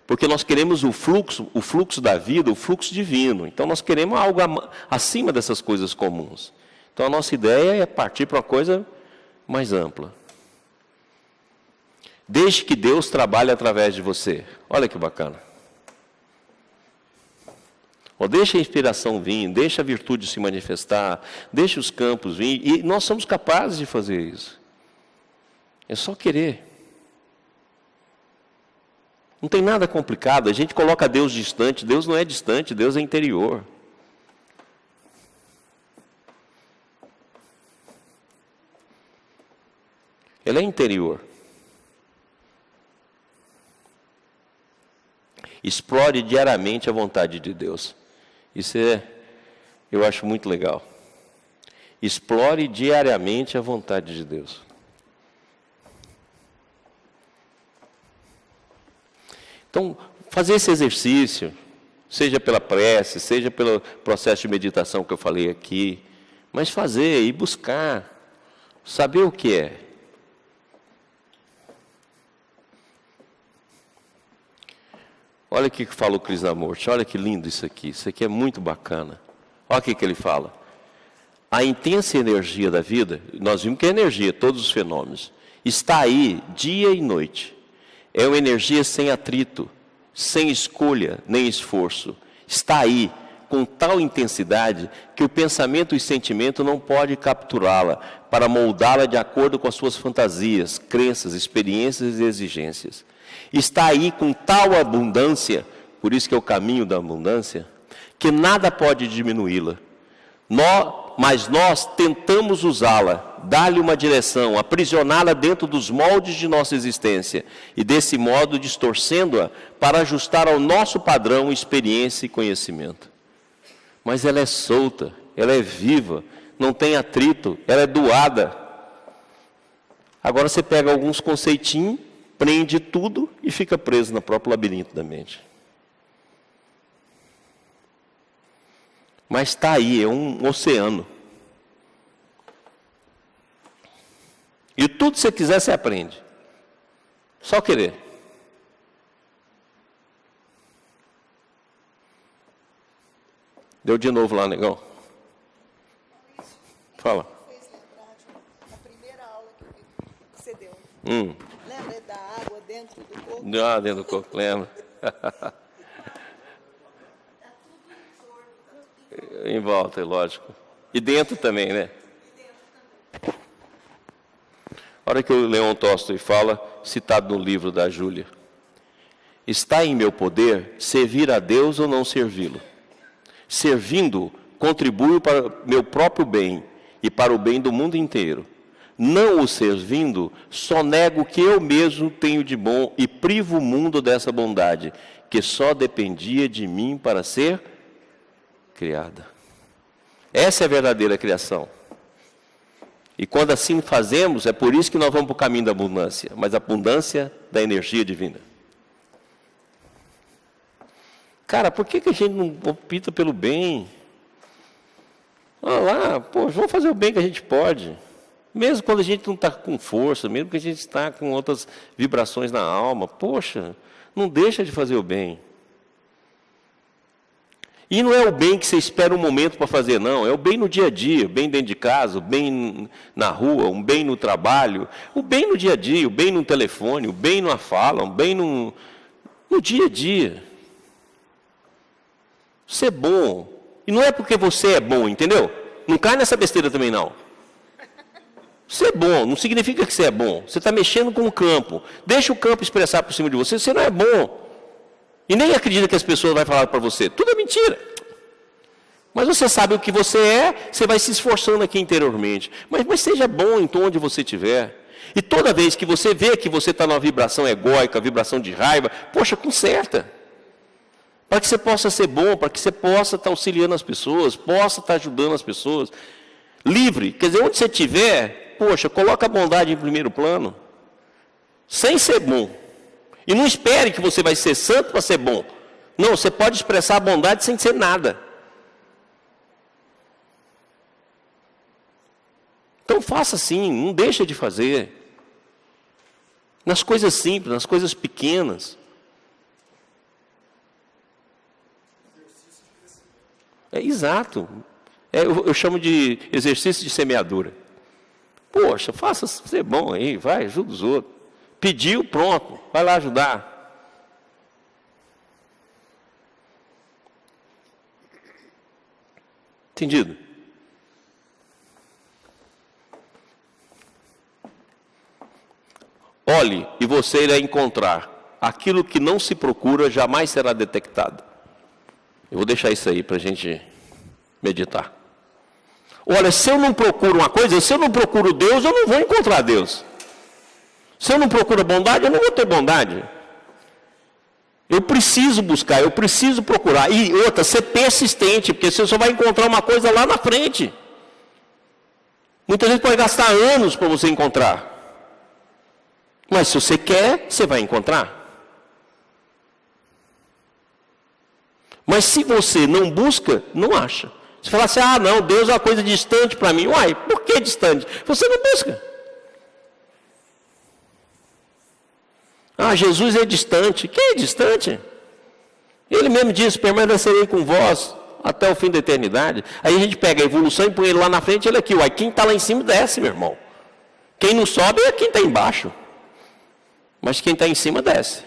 S1: Porque nós queremos o fluxo da vida, o fluxo divino. Então, nós queremos algo acima dessas coisas comuns. Então, a nossa ideia é partir para uma coisa mais ampla. Deixe que Deus trabalhe através de você. Olha que bacana. Deixa a inspiração vir, deixa a virtude se manifestar, deixa os campos vir, e nós somos capazes de fazer isso. É só querer. Não tem nada complicado, a gente coloca Deus distante, Deus não é distante, Deus é interior. Ele é interior. Explore diariamente a vontade de Deus. Isso eu acho muito legal. Explore diariamente a vontade de Deus. Então, fazer esse exercício, seja pela prece, seja pelo processo de meditação que eu falei aqui, mas fazer e buscar, saber o que é. Olha o que fala o Krishnamurti, olha que lindo isso aqui é muito bacana. Olha o que ele fala. A intensa energia da vida, nós vimos que é energia, todos os fenômenos, está aí dia e noite. É uma energia sem atrito, sem escolha nem esforço. Está aí com tal intensidade que o pensamento e sentimento não pode capturá-la para moldá-la de acordo com as suas fantasias, crenças, experiências e exigências. Está aí com tal abundância, por isso que é o caminho da abundância, que nada pode diminuí-la. Mas nós tentamos usá-la, dar-lhe uma direção, aprisioná-la dentro dos moldes de nossa existência e, desse modo, distorcendo-a para ajustar ao nosso padrão, experiência e conhecimento. Mas ela é solta, ela é viva, não tem atrito, ela é doada. Agora você pega alguns conceitinhos, prende tudo e fica preso no próprio labirinto da mente. Mas está aí, é um oceano. E tudo que você quiser, você aprende. Só querer. Deu de novo lá, negão. Fala.
S4: Fez lembrar da primeira aula que você deu. Lembra da água dentro do corpo?
S1: Ah, dentro do corpo, lembra. Em volta, é lógico. E dentro também, né? A hora que o Leon Tolstói fala, citado no livro da Júlia, está em meu poder servir a Deus ou não servi-lo. Servindo, contribuo para o meu próprio bem e para o bem do mundo inteiro. Não o servindo, só nego o que eu mesmo tenho de bom e privo o mundo dessa bondade, que só dependia de mim para ser criada. Essa é a verdadeira criação. E quando assim fazemos, é por isso que nós vamos para o caminho da abundância, mas a abundância da energia divina. Cara, por que a gente não opta pelo bem? Olha lá, pô, vamos fazer o bem que a gente pode. Mesmo quando a gente não está com força, mesmo que a gente está com outras vibrações na alma. Poxa, não deixa de fazer o bem. E não é o bem que você espera um momento para fazer, não. É o bem no dia a dia, o bem dentro de casa, o bem na rua, o bem no trabalho. O bem no dia a dia, o bem no telefone, o bem numa fala, o bem no dia a dia. Ser bom. E não é porque você é bom, entendeu? Não cai nessa besteira também, não. Ser bom não significa que você é bom. Você está mexendo com o campo. Deixa o campo expressar por cima de você. Você não é bom. E nem acredita que as pessoas vão falar para você. Tudo é mentira. Mas você sabe o que você é, você vai se esforçando aqui interiormente. Mas seja bom em onde você estiver. E toda vez que você vê que você está numa vibração egóica, vibração de raiva, poxa, conserta. Para que você possa ser bom, para que você possa estar auxiliando as pessoas, possa estar ajudando as pessoas. Livre, quer dizer, onde você estiver, poxa, coloca a bondade em primeiro plano. Sem ser bom. E não espere que você vai ser santo para ser bom. Não, você pode expressar a bondade sem ser nada. Então faça assim, não deixa de fazer. Nas coisas simples, nas coisas pequenas. É exato. Eu chamo de exercício de semeadura. Poxa, faça ser bom aí, vai, ajuda os outros. Pediu, pronto, vai lá ajudar. Entendido? Olhe, e você irá encontrar. Aquilo que não se procura jamais será detectado. Eu vou deixar isso aí para a gente meditar. Olha, se eu não procuro uma coisa, se eu não procuro Deus, eu não vou encontrar Deus. Se eu não procuro bondade, eu não vou ter bondade. Eu preciso buscar, eu preciso procurar. E outra, ser persistente, porque você só vai encontrar uma coisa lá na frente. Muitas vezes pode gastar anos para você encontrar. Mas se você quer, você vai encontrar. Mas se você não busca, não acha. Você fala assim, ah não, Deus é uma coisa distante para mim. Uai, por que distante? Você não busca. Ah, Jesus é distante. Quem é distante? Ele mesmo disse, permanecerei com vós até o fim da eternidade. Aí a gente pega a evolução e põe ele lá na frente, ele aqui. Uai, quem está lá em cima desce, meu irmão. Quem não sobe é quem está embaixo. Mas quem está em cima desce.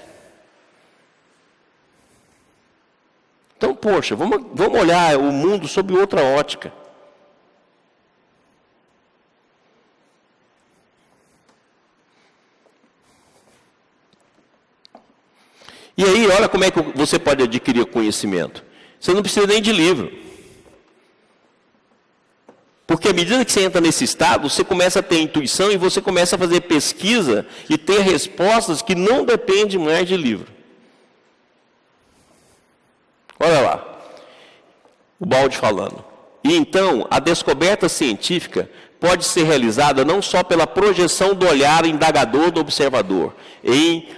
S1: Então, poxa, vamos olhar o mundo sob outra ótica. E aí, olha como é que você pode adquirir conhecimento. Você não precisa nem de livro. Porque à medida que você entra nesse estado, você começa a ter intuição e você começa a fazer pesquisa e ter respostas que não dependem mais de livro. Olha lá, o Baldi falando. E então, a descoberta científica pode ser realizada não só pela projeção do olhar indagador do observador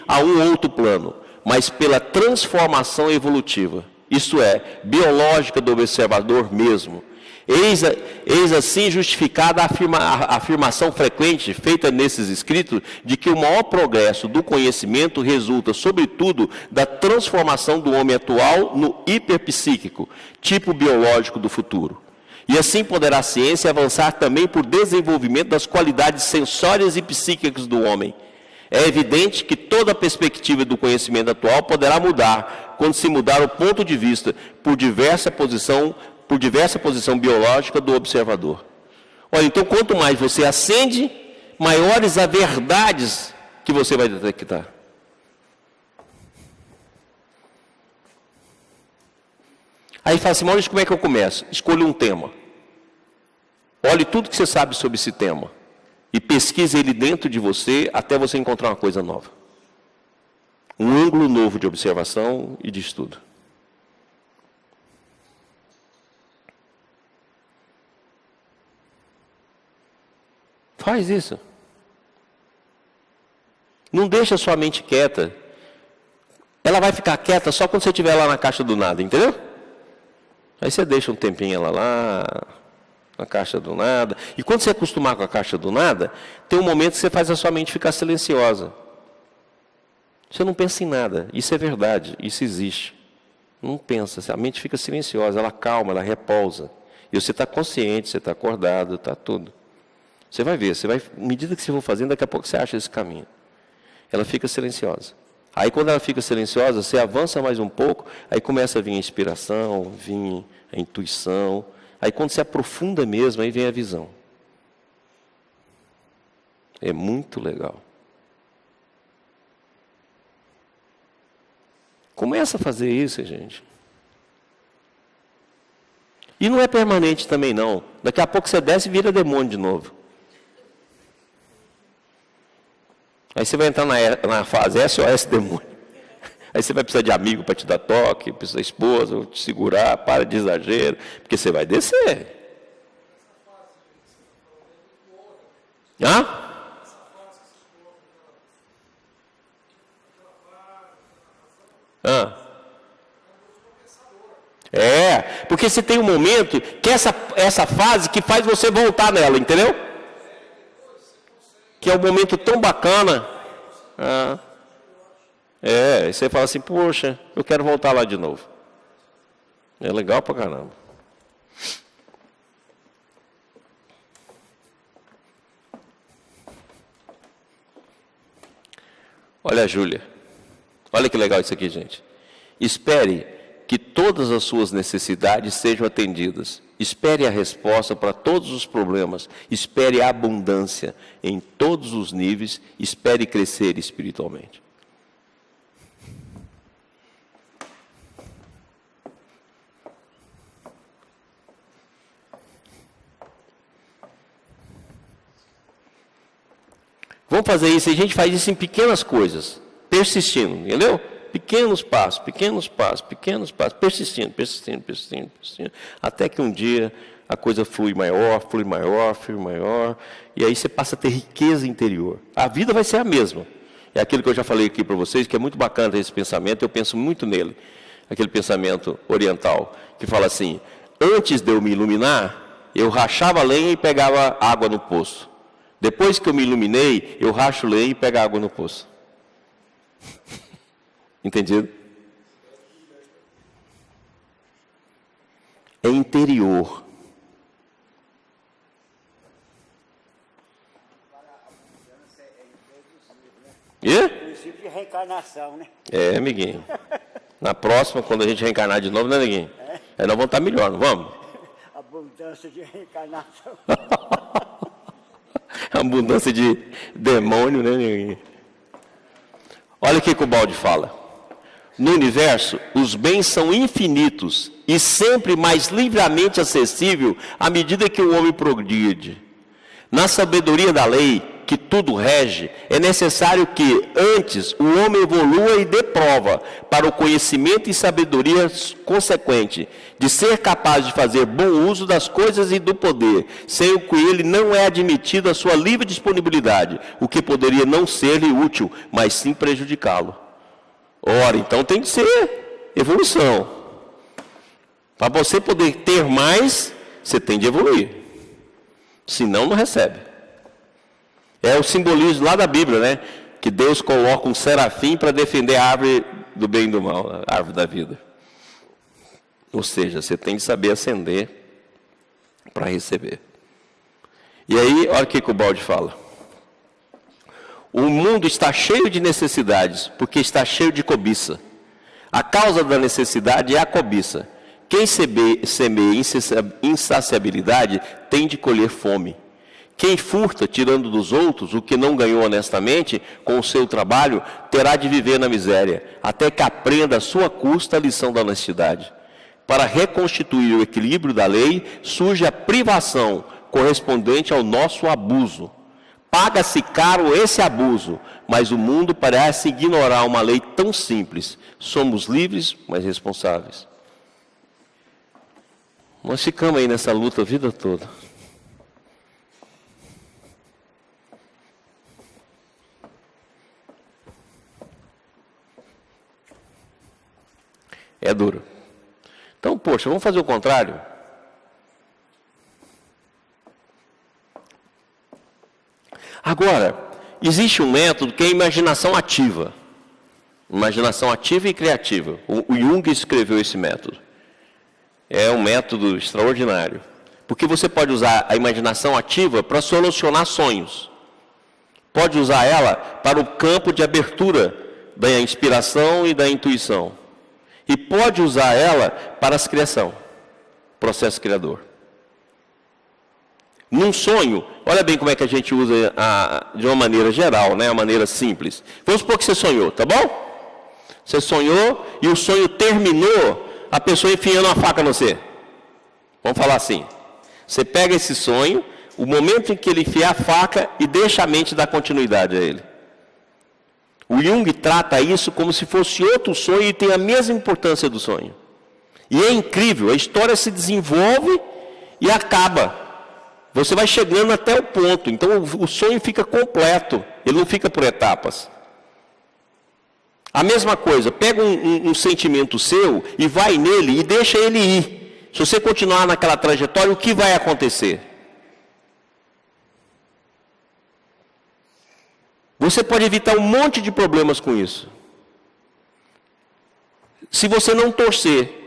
S1: a um outro plano, mas pela transformação evolutiva, isto é, biológica do observador mesmo. Eis assim justificada a afirmação frequente feita nesses escritos de que o maior progresso do conhecimento resulta, sobretudo, da transformação do homem atual no hiperpsíquico, tipo biológico do futuro. E assim poderá a ciência avançar também por desenvolvimento das qualidades sensórias e psíquicas do homem. É evidente que toda a perspectiva do conhecimento atual poderá mudar quando se mudar o ponto de vista por diversa posição biológica do observador. Olha, então quanto mais você acende, maiores as verdades que você vai detectar. Aí fala assim, Maurício, como é que eu começo? Escolha um tema. Olhe tudo que você sabe sobre esse tema. E pesquise ele dentro de você até você encontrar uma coisa nova. Um ângulo novo de observação e de estudo. Faz isso. Não deixa a sua mente quieta. Ela vai ficar quieta só quando você estiver lá na caixa do nada, entendeu? Aí você deixa um tempinho ela lá, na caixa do nada. E quando você acostumar com a caixa do nada, tem um momento que você faz a sua mente ficar silenciosa. Você não pensa em nada. Isso é verdade, isso existe. Não pensa, a mente fica silenciosa, ela calma, ela repousa. E você está consciente, você está acordado, está tudo. Você vai ver, à medida que você for fazendo, daqui a pouco você acha esse caminho. Ela fica silenciosa. Aí quando ela fica silenciosa, você avança mais um pouco, aí começa a vir a inspiração, vir a intuição. Aí quando você aprofunda mesmo, aí vem a visão. É muito legal. Começa a fazer isso, gente. E não é permanente também, não. Daqui a pouco você desce e vira demônio de novo. Aí você vai entrar na fase SOS demônio. Aí você vai precisar de amigo para te dar toque, precisa da esposa, te segurar, para de exagero, porque você vai descer. Hã? É, porque você tem um momento que essa fase que faz você voltar nela, entendeu? Que é um momento tão bacana. E você fala assim, poxa, eu quero voltar lá de novo. É legal pra caramba. Olha a Júlia. Olha que legal isso aqui, gente. Espere que todas as suas necessidades sejam atendidas. Espere a resposta para todos os problemas. Espere a abundância em todos os níveis. Espere crescer espiritualmente. Vamos fazer isso, e a gente faz isso em pequenas coisas, persistindo, entendeu? Pequenos passos, persistindo, até que um dia a coisa flui maior, e aí você passa a ter riqueza interior. A vida vai ser a mesma. É aquilo que eu já falei aqui para vocês, que é muito bacana esse pensamento, eu penso muito nele. Aquele pensamento oriental, que fala assim, antes de eu me iluminar, eu rachava lenha e pegava água no poço. Depois que eu me iluminei, eu racho lenha e pego água no poço. Entendido? É interior. E?
S2: Princípio de reencarnação, né?
S1: É, amiguinho. Na próxima, quando a gente reencarnar de novo, né, amiguinho? Aí nós vamos estar melhor, não vamos?
S2: Abundância de reencarnação.
S1: Abundância de demônio, né, amiguinho? Olha o que o Balde fala. No universo, os bens são infinitos e sempre mais livremente acessível à medida que o homem progride. Na sabedoria da lei, que tudo rege, é necessário que, antes, o homem evolua e dê prova para o conhecimento e sabedoria consequente, de ser capaz de fazer bom uso das coisas e do poder, sem o que ele não é admitido a sua livre disponibilidade, o que poderia não ser-lhe útil, mas sim prejudicá-lo. Ora, então tem que ser evolução. Para você poder ter mais, você tem de evoluir. Senão, não recebe. É o simbolismo lá da Bíblia, né? Que Deus coloca um serafim para defender a árvore do bem e do mal, a árvore da vida. Ou seja, você tem de saber ascender para receber. E aí, olha o que o Balde fala. O mundo está cheio de necessidades, porque está cheio de cobiça. A causa da necessidade é a cobiça. Quem semeia insaciabilidade tem de colher fome. Quem furta, tirando dos outros, o que não ganhou honestamente, com o seu trabalho, terá de viver na miséria, até que aprenda à sua custa a lição da honestidade. Para reconstituir o equilíbrio da lei, surge a privação correspondente ao nosso abuso. Paga-se caro esse abuso, mas o mundo parece ignorar uma lei tão simples. Somos livres, mas responsáveis. Nós ficamos aí nessa luta a vida toda. É duro. Então, poxa, vamos fazer o contrário? Agora, existe um método que é a imaginação ativa. Imaginação ativa e criativa. O Jung escreveu esse método. É um método extraordinário. Porque você pode usar a imaginação ativa para solucionar sonhos. Pode usar ela para o campo de abertura da inspiração e da intuição. E pode usar ela para a criação, processo criador. Num sonho, olha bem como é que a gente usa de uma maneira geral, né, uma maneira simples. Vamos supor que você sonhou, tá bom? Você sonhou e o sonho terminou, a pessoa enfiando uma faca no você. Vamos falar assim. Você pega esse sonho, o momento em que ele enfiar a faca e deixa a mente dar continuidade a ele. O Jung trata isso como se fosse outro sonho e tem a mesma importância do sonho. E é incrível, a história se desenvolve e acaba. Você vai chegando até o ponto, então o sonho fica completo, ele não fica por etapas. A mesma coisa, pega um sentimento seu e vai nele e deixa ele ir. Se você continuar naquela trajetória, o que vai acontecer? Você pode evitar um monte de problemas com isso. Se você não torcer.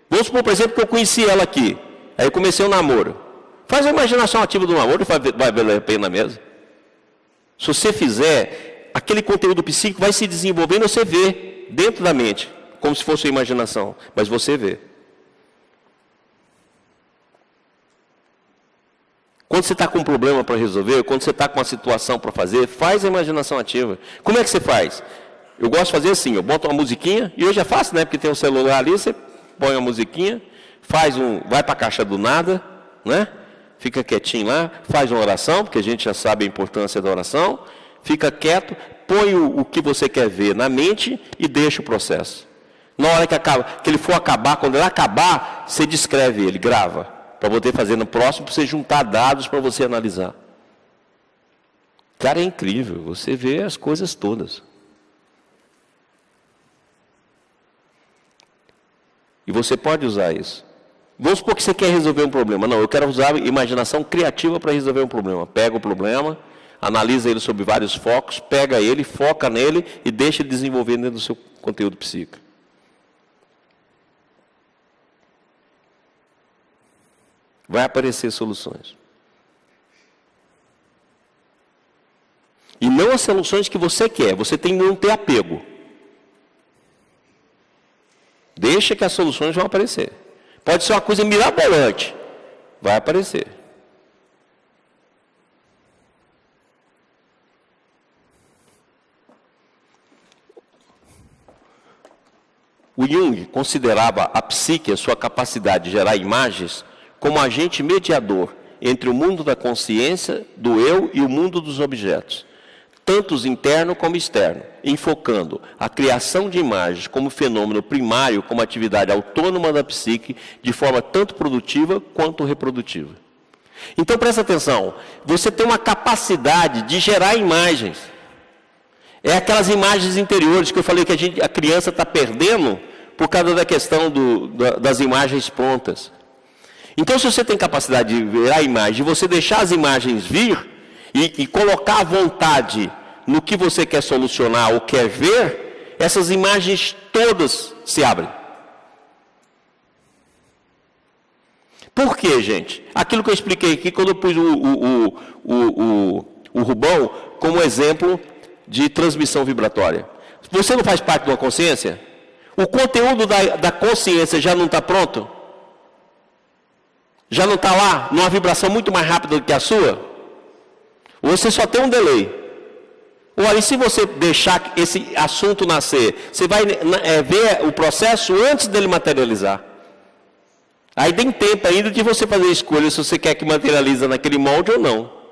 S1: Vamos supor, por exemplo, que eu conheci ela aqui. Aí eu comecei o namoro. Faz a imaginação ativa do namoro e vai valer a pena mesmo. Se você fizer, aquele conteúdo psíquico vai se desenvolvendo, você vê dentro da mente, como se fosse a imaginação. Mas você vê. Quando você está com um problema para resolver, quando você está com uma situação para fazer, faz a imaginação ativa. Como é que você faz? Eu gosto de fazer assim, eu boto uma musiquinha, e hoje é fácil, né? Porque tem um celular ali, você põe uma musiquinha, vai para a caixa do nada, né? Fica quietinho lá, faz uma oração, porque a gente já sabe a importância da oração, fica quieto, põe o que você quer ver na mente e deixa o processo. Na hora que ele for acabar, quando ele acabar, você descreve ele, grava. Para poder fazer no próximo, para você juntar dados para você analisar. Cara, é incrível, você vê as coisas todas. E você pode usar isso. Vamos supor que você quer resolver um problema. Não, eu quero usar a imaginação criativa para resolver um problema. Pega o problema, analisa ele sob vários focos, pega ele, foca nele e deixa ele desenvolver dentro do seu conteúdo psíquico. Vai aparecer soluções. E não as soluções que você quer. Você tem que não ter apego. Deixa que as soluções vão aparecer. Pode ser uma coisa mirabolante. Vai aparecer. O Jung considerava a psique, a sua capacidade de gerar imagens, como agente mediador entre o mundo da consciência, do eu e o mundo dos objetos, tanto os interno como externo, enfocando a criação de imagens como fenômeno primário, como atividade autônoma da psique, de forma tanto produtiva quanto reprodutiva. Então, presta atenção, você tem uma capacidade de gerar imagens. É aquelas imagens interiores que eu falei que a criança está perdendo por causa da questão das imagens prontas. Então, se você tem capacidade de ver a imagem, você deixar as imagens vir e colocar a vontade no que você quer solucionar ou quer ver, essas imagens todas se abrem. Por quê, gente? Aquilo que eu expliquei aqui, quando eu pus o Rubão como exemplo de transmissão vibratória. Você não faz parte de uma consciência? O conteúdo da consciência já não está pronto? Já não está lá, numa vibração muito mais rápida do que a sua? Você só tem um delay. Ou aí, se você deixar esse assunto nascer, você vai ver o processo antes dele materializar. Aí tem tempo ainda de você fazer a escolha se você quer que materialize naquele molde ou não.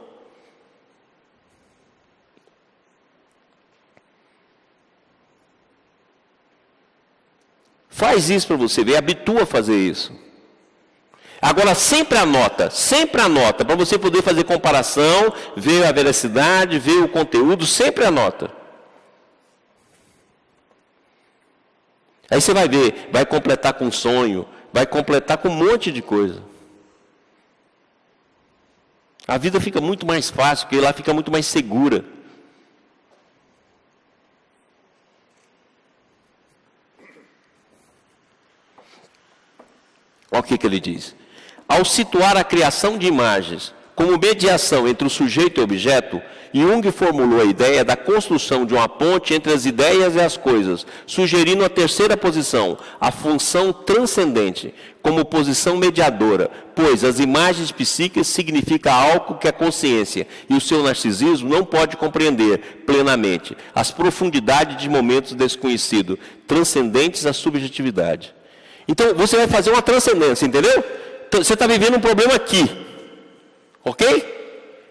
S1: Faz isso para você ver, habitua a fazer isso. Agora sempre anota, para você poder fazer comparação, ver a veracidade, ver o conteúdo, sempre anota. Aí você vai ver, vai completar com sonho, vai completar com um monte de coisa. A vida fica muito mais fácil, porque lá fica muito mais segura. Olha o que ele diz. Ao situar a criação de imagens como mediação entre o sujeito e o objeto, Jung formulou a ideia da construção de uma ponte entre as ideias e as coisas, sugerindo a terceira posição, a função transcendente, como posição mediadora, pois as imagens psíquicas significam algo que a consciência e o seu narcisismo não pode compreender plenamente, as profundidades de momentos desconhecidos, transcendentes à subjetividade. Então, você vai fazer uma transcendência, entendeu? Então, você está vivendo um problema aqui, ok?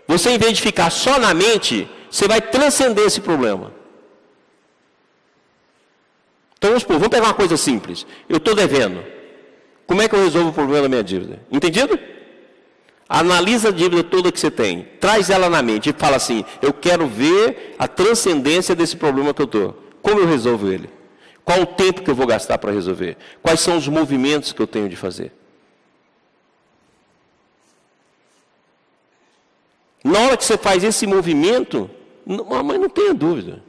S1: Você, em vez de ficar só na mente, você vai transcender esse problema. Então, vamos pegar uma coisa simples. Eu estou devendo. Como é que eu resolvo o problema da minha dívida? Entendido? Analisa a dívida toda que você tem. Traz ela na mente e fala assim, eu quero ver a transcendência desse problema que eu estou. Como eu resolvo ele? Qual o tempo que eu vou gastar para resolver? Quais são os movimentos que eu tenho de fazer? Na hora que você faz esse movimento, mas não tenha dúvida.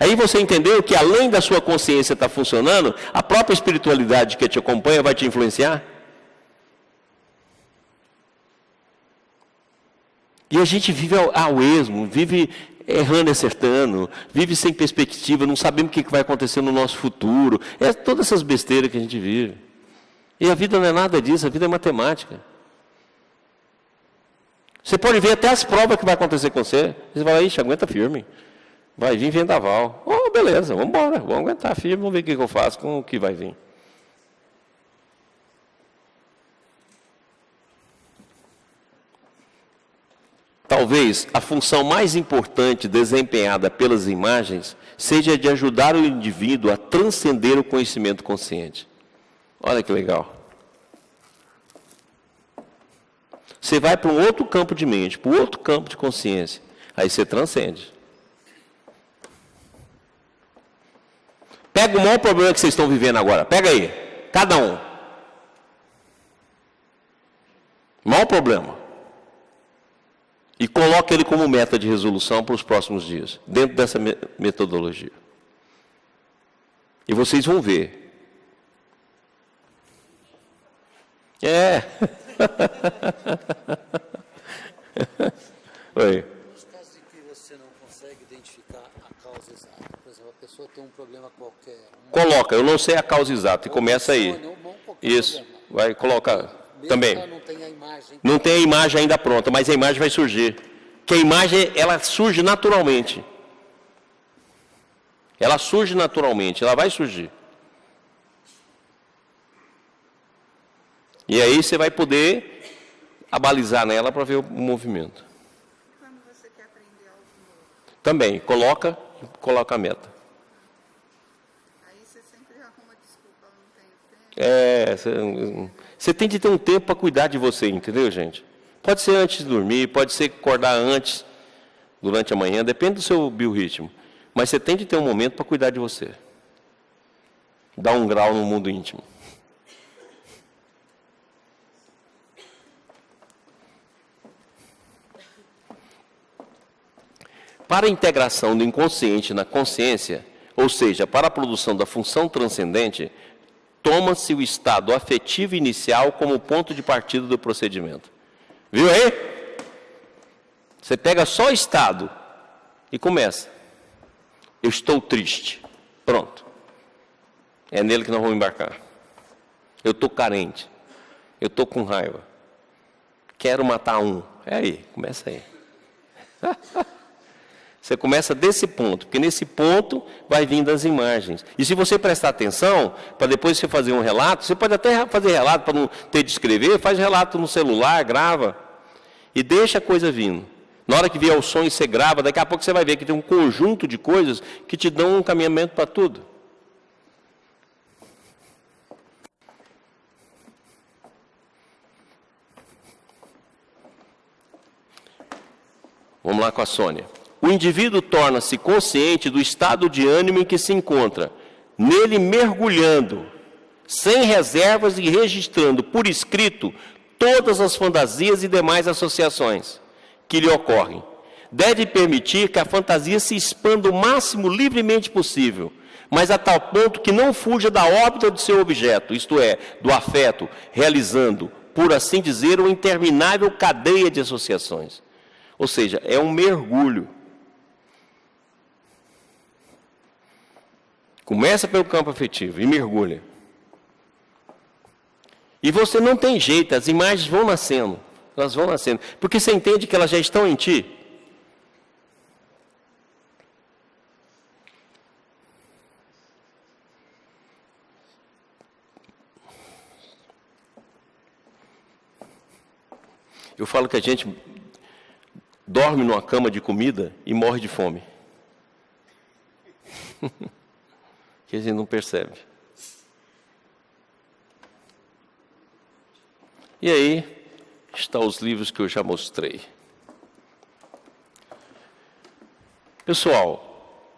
S1: Aí você entendeu que além da sua consciência estar funcionando, a própria espiritualidade que te acompanha vai te influenciar? E a gente vive ao esmo, vive errando e acertando, vive sem perspectiva, não sabemos o que vai acontecer no nosso futuro. É todas essas besteiras que a gente vive. E a vida não é nada disso, a vida é matemática. Você pode ver até as provas que vai acontecer com você. Você fala, ixi, aguenta firme. Vai vir vendaval. Oh, beleza, vamos embora, vamos aguentar firme, vamos ver o que eu faço com o que vai vir. Talvez a função mais importante desempenhada pelas imagens seja de ajudar o indivíduo a transcender o conhecimento consciente. Olha que legal. Você vai para um outro campo de mente, para um outro campo de consciência. Aí você transcende. Pega o maior problema que vocês estão vivendo agora. Pega aí. Cada um. Maior problema. E coloque ele como meta de resolução para os próximos dias, dentro dessa metodologia. E vocês vão ver. Oi.
S3: Nos casos em que você não consegue identificar a causa exata, por exemplo, a pessoa tem um problema qualquer.
S1: Coloca, eu não sei a causa exata, e começa aí. Isso, vai colocar também. Não tem a imagem ainda pronta, mas a imagem vai surgir. Que a imagem, ela surge naturalmente. Ela surge naturalmente, ela vai surgir. E aí você vai poder abalizar nela para ver o movimento.
S6: Quando você quer aprender algo novo?
S1: Também, coloca a meta.
S6: Aí você sempre arruma desculpa, não tenho tempo.
S1: Você tem de ter um tempo para cuidar de você, entendeu, gente? Pode ser antes de dormir, pode ser acordar antes, durante a manhã, depende do seu biorritmo. Mas você tem de ter um momento para cuidar de você. Dar um grau no mundo íntimo. Para a integração do inconsciente na consciência, ou seja, para a produção da função transcendente, toma-se o estado afetivo inicial como ponto de partida do procedimento. Viu aí? Você pega só o estado e começa. Eu estou triste. Pronto. É nele que nós vamos embarcar. Eu estou carente. Eu estou com raiva. Quero matar um. É aí, começa aí. Você começa desse ponto, porque nesse ponto vai vindo as imagens. E se você prestar atenção, para depois você fazer um relato, você pode até fazer relato para não ter de escrever, faz relato no celular, grava, e deixa a coisa vindo. Na hora que vier o sonho, você grava, daqui a pouco você vai ver que tem um conjunto de coisas que te dão um encaminhamento para tudo. Vamos lá com a Sônia. O indivíduo torna-se consciente do estado de ânimo em que se encontra, nele mergulhando, sem reservas e registrando por escrito todas as fantasias e demais associações que lhe ocorrem. Deve permitir que a fantasia se expanda o máximo livremente possível, mas a tal ponto que não fuja da órbita do seu objeto, isto é, do afeto, realizando, por assim dizer, uma interminável cadeia de associações. Ou seja, é um mergulho. Começa pelo campo afetivo e mergulha. E você não tem jeito, as imagens vão nascendo. Elas vão nascendo. Porque você entende que elas já estão em ti. Eu falo que a gente dorme numa cama de comida e morre de fome. Que a gente não percebe. E aí, estão os livros que eu já mostrei. Pessoal,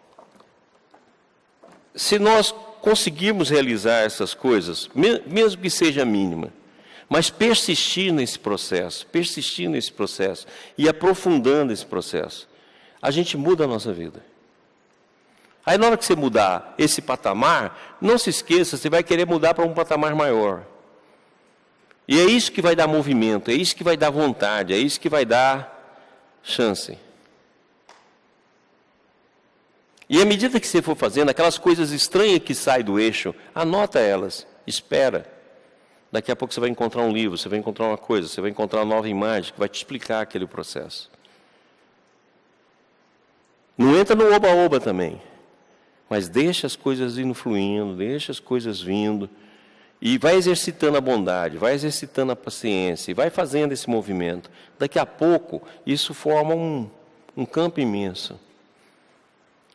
S1: se nós conseguirmos realizar essas coisas, mesmo que seja mínima, mas persistir nesse processo e aprofundando esse processo, a gente muda a nossa vida. Aí na hora que você mudar esse patamar, não se esqueça, você vai querer mudar para um patamar maior. E é isso que vai dar movimento, é isso que vai dar vontade, é isso que vai dar chance. E à medida que você for fazendo, aquelas coisas estranhas que saem do eixo, anota elas, espera. Daqui a pouco você vai encontrar um livro, você vai encontrar uma coisa, você vai encontrar uma nova imagem que vai te explicar aquele processo. Não entra no oba-oba também, mas deixa as coisas indo fluindo, deixa as coisas vindo, e vai exercitando a bondade, vai exercitando a paciência, e vai fazendo esse movimento. Daqui a pouco, isso forma um campo imenso.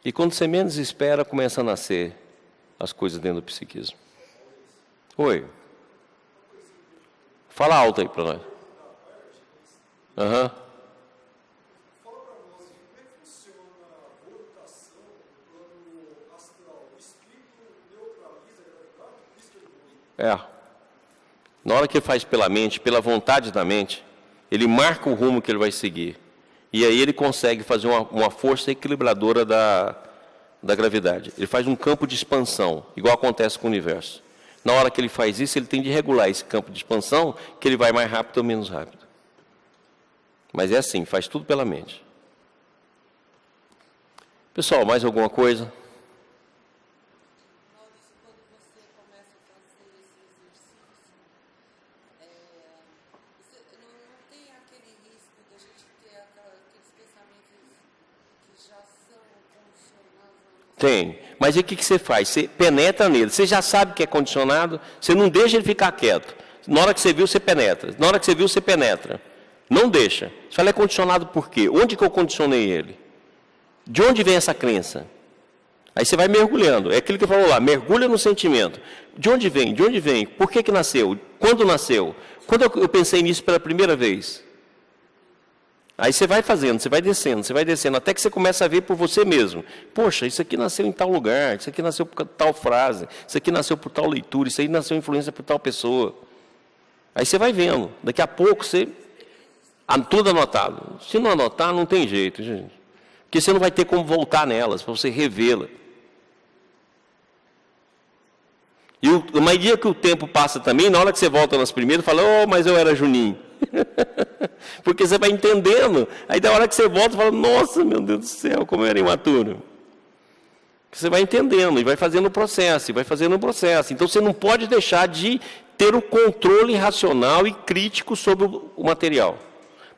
S1: E quando você menos espera, começa a nascer as coisas dentro do psiquismo. Oi. Fala alto aí para nós. Aham.
S5: Fala para nós como é que funciona a rotação do plano astral. O espírito neutraliza a gravidade? Isso que ele
S1: É. Na hora que ele faz pela mente, pela vontade da mente, ele marca o rumo que ele vai seguir. E aí ele consegue fazer uma força equilibradora da gravidade. Ele faz um campo de expansão, igual acontece com o universo. Na hora que ele faz isso, ele tem de regular esse campo de expansão, que ele vai mais rápido ou menos rápido. Mas é assim, faz tudo pela mente. Pessoal, mais alguma coisa?
S7: Quando você começa a fazer esse exercício, não tem aquele risco de a gente ter aqueles pensamentos que já são condicionados?
S1: Tem. Mas e o que você faz? Você penetra nele. Você já sabe que é condicionado, você não deixa ele ficar quieto. Na hora que você viu, você penetra. Na hora que você viu, você penetra. Não deixa. Você fala, é condicionado por quê? Onde que eu condicionei ele? De onde vem essa crença? Aí você vai mergulhando. É aquilo que eu falou lá, mergulha no sentimento. De onde vem? De onde vem? Por que nasceu? Quando nasceu? Quando eu pensei nisso pela primeira vez? Aí você vai fazendo, você vai descendo, até que você começa a ver por você mesmo. Poxa, isso aqui nasceu em tal lugar, isso aqui nasceu por tal frase, isso aqui nasceu por tal leitura, isso aí nasceu influência por tal pessoa. Aí você vai vendo, daqui a pouco você... Tudo anotado. Se não anotar, não tem jeito, gente. Porque você não vai ter como voltar nelas, para você revê-la. E a maioria que o tempo passa também, na hora que você volta nas primeiras, fala, mas eu era Juninho. Porque você vai entendendo. Aí da hora que você volta, fala, nossa, meu Deus do céu, como eu era imaturo. Você vai entendendo e vai fazendo o processo, e vai fazendo o processo. Então, você não pode deixar de ter o controle racional e crítico sobre o material.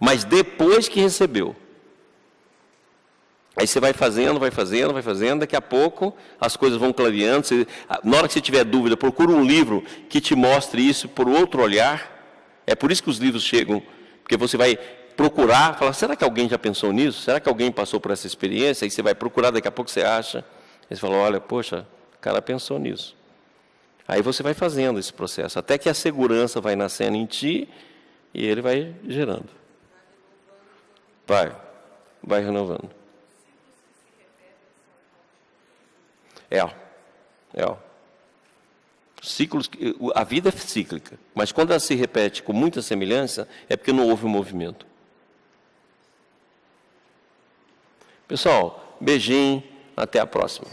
S1: Mas depois que recebeu. Aí você vai fazendo, daqui a pouco as coisas vão clareando. Na hora que você tiver dúvida, procura um livro que te mostre isso por outro olhar. É por isso que os livros chegam, porque você vai procurar, falar, será que alguém já pensou nisso? Será que alguém passou por essa experiência? Aí você vai procurar, daqui a pouco você acha. Aí você fala, olha, poxa, o cara pensou nisso. Aí você vai fazendo esse processo, até que a segurança vai nascendo em ti e ele vai gerando. Vai renovando. Ciclos, a vida é cíclica, mas quando ela se repete com muita semelhança, é porque não houve um movimento. Pessoal, beijinho, até a próxima.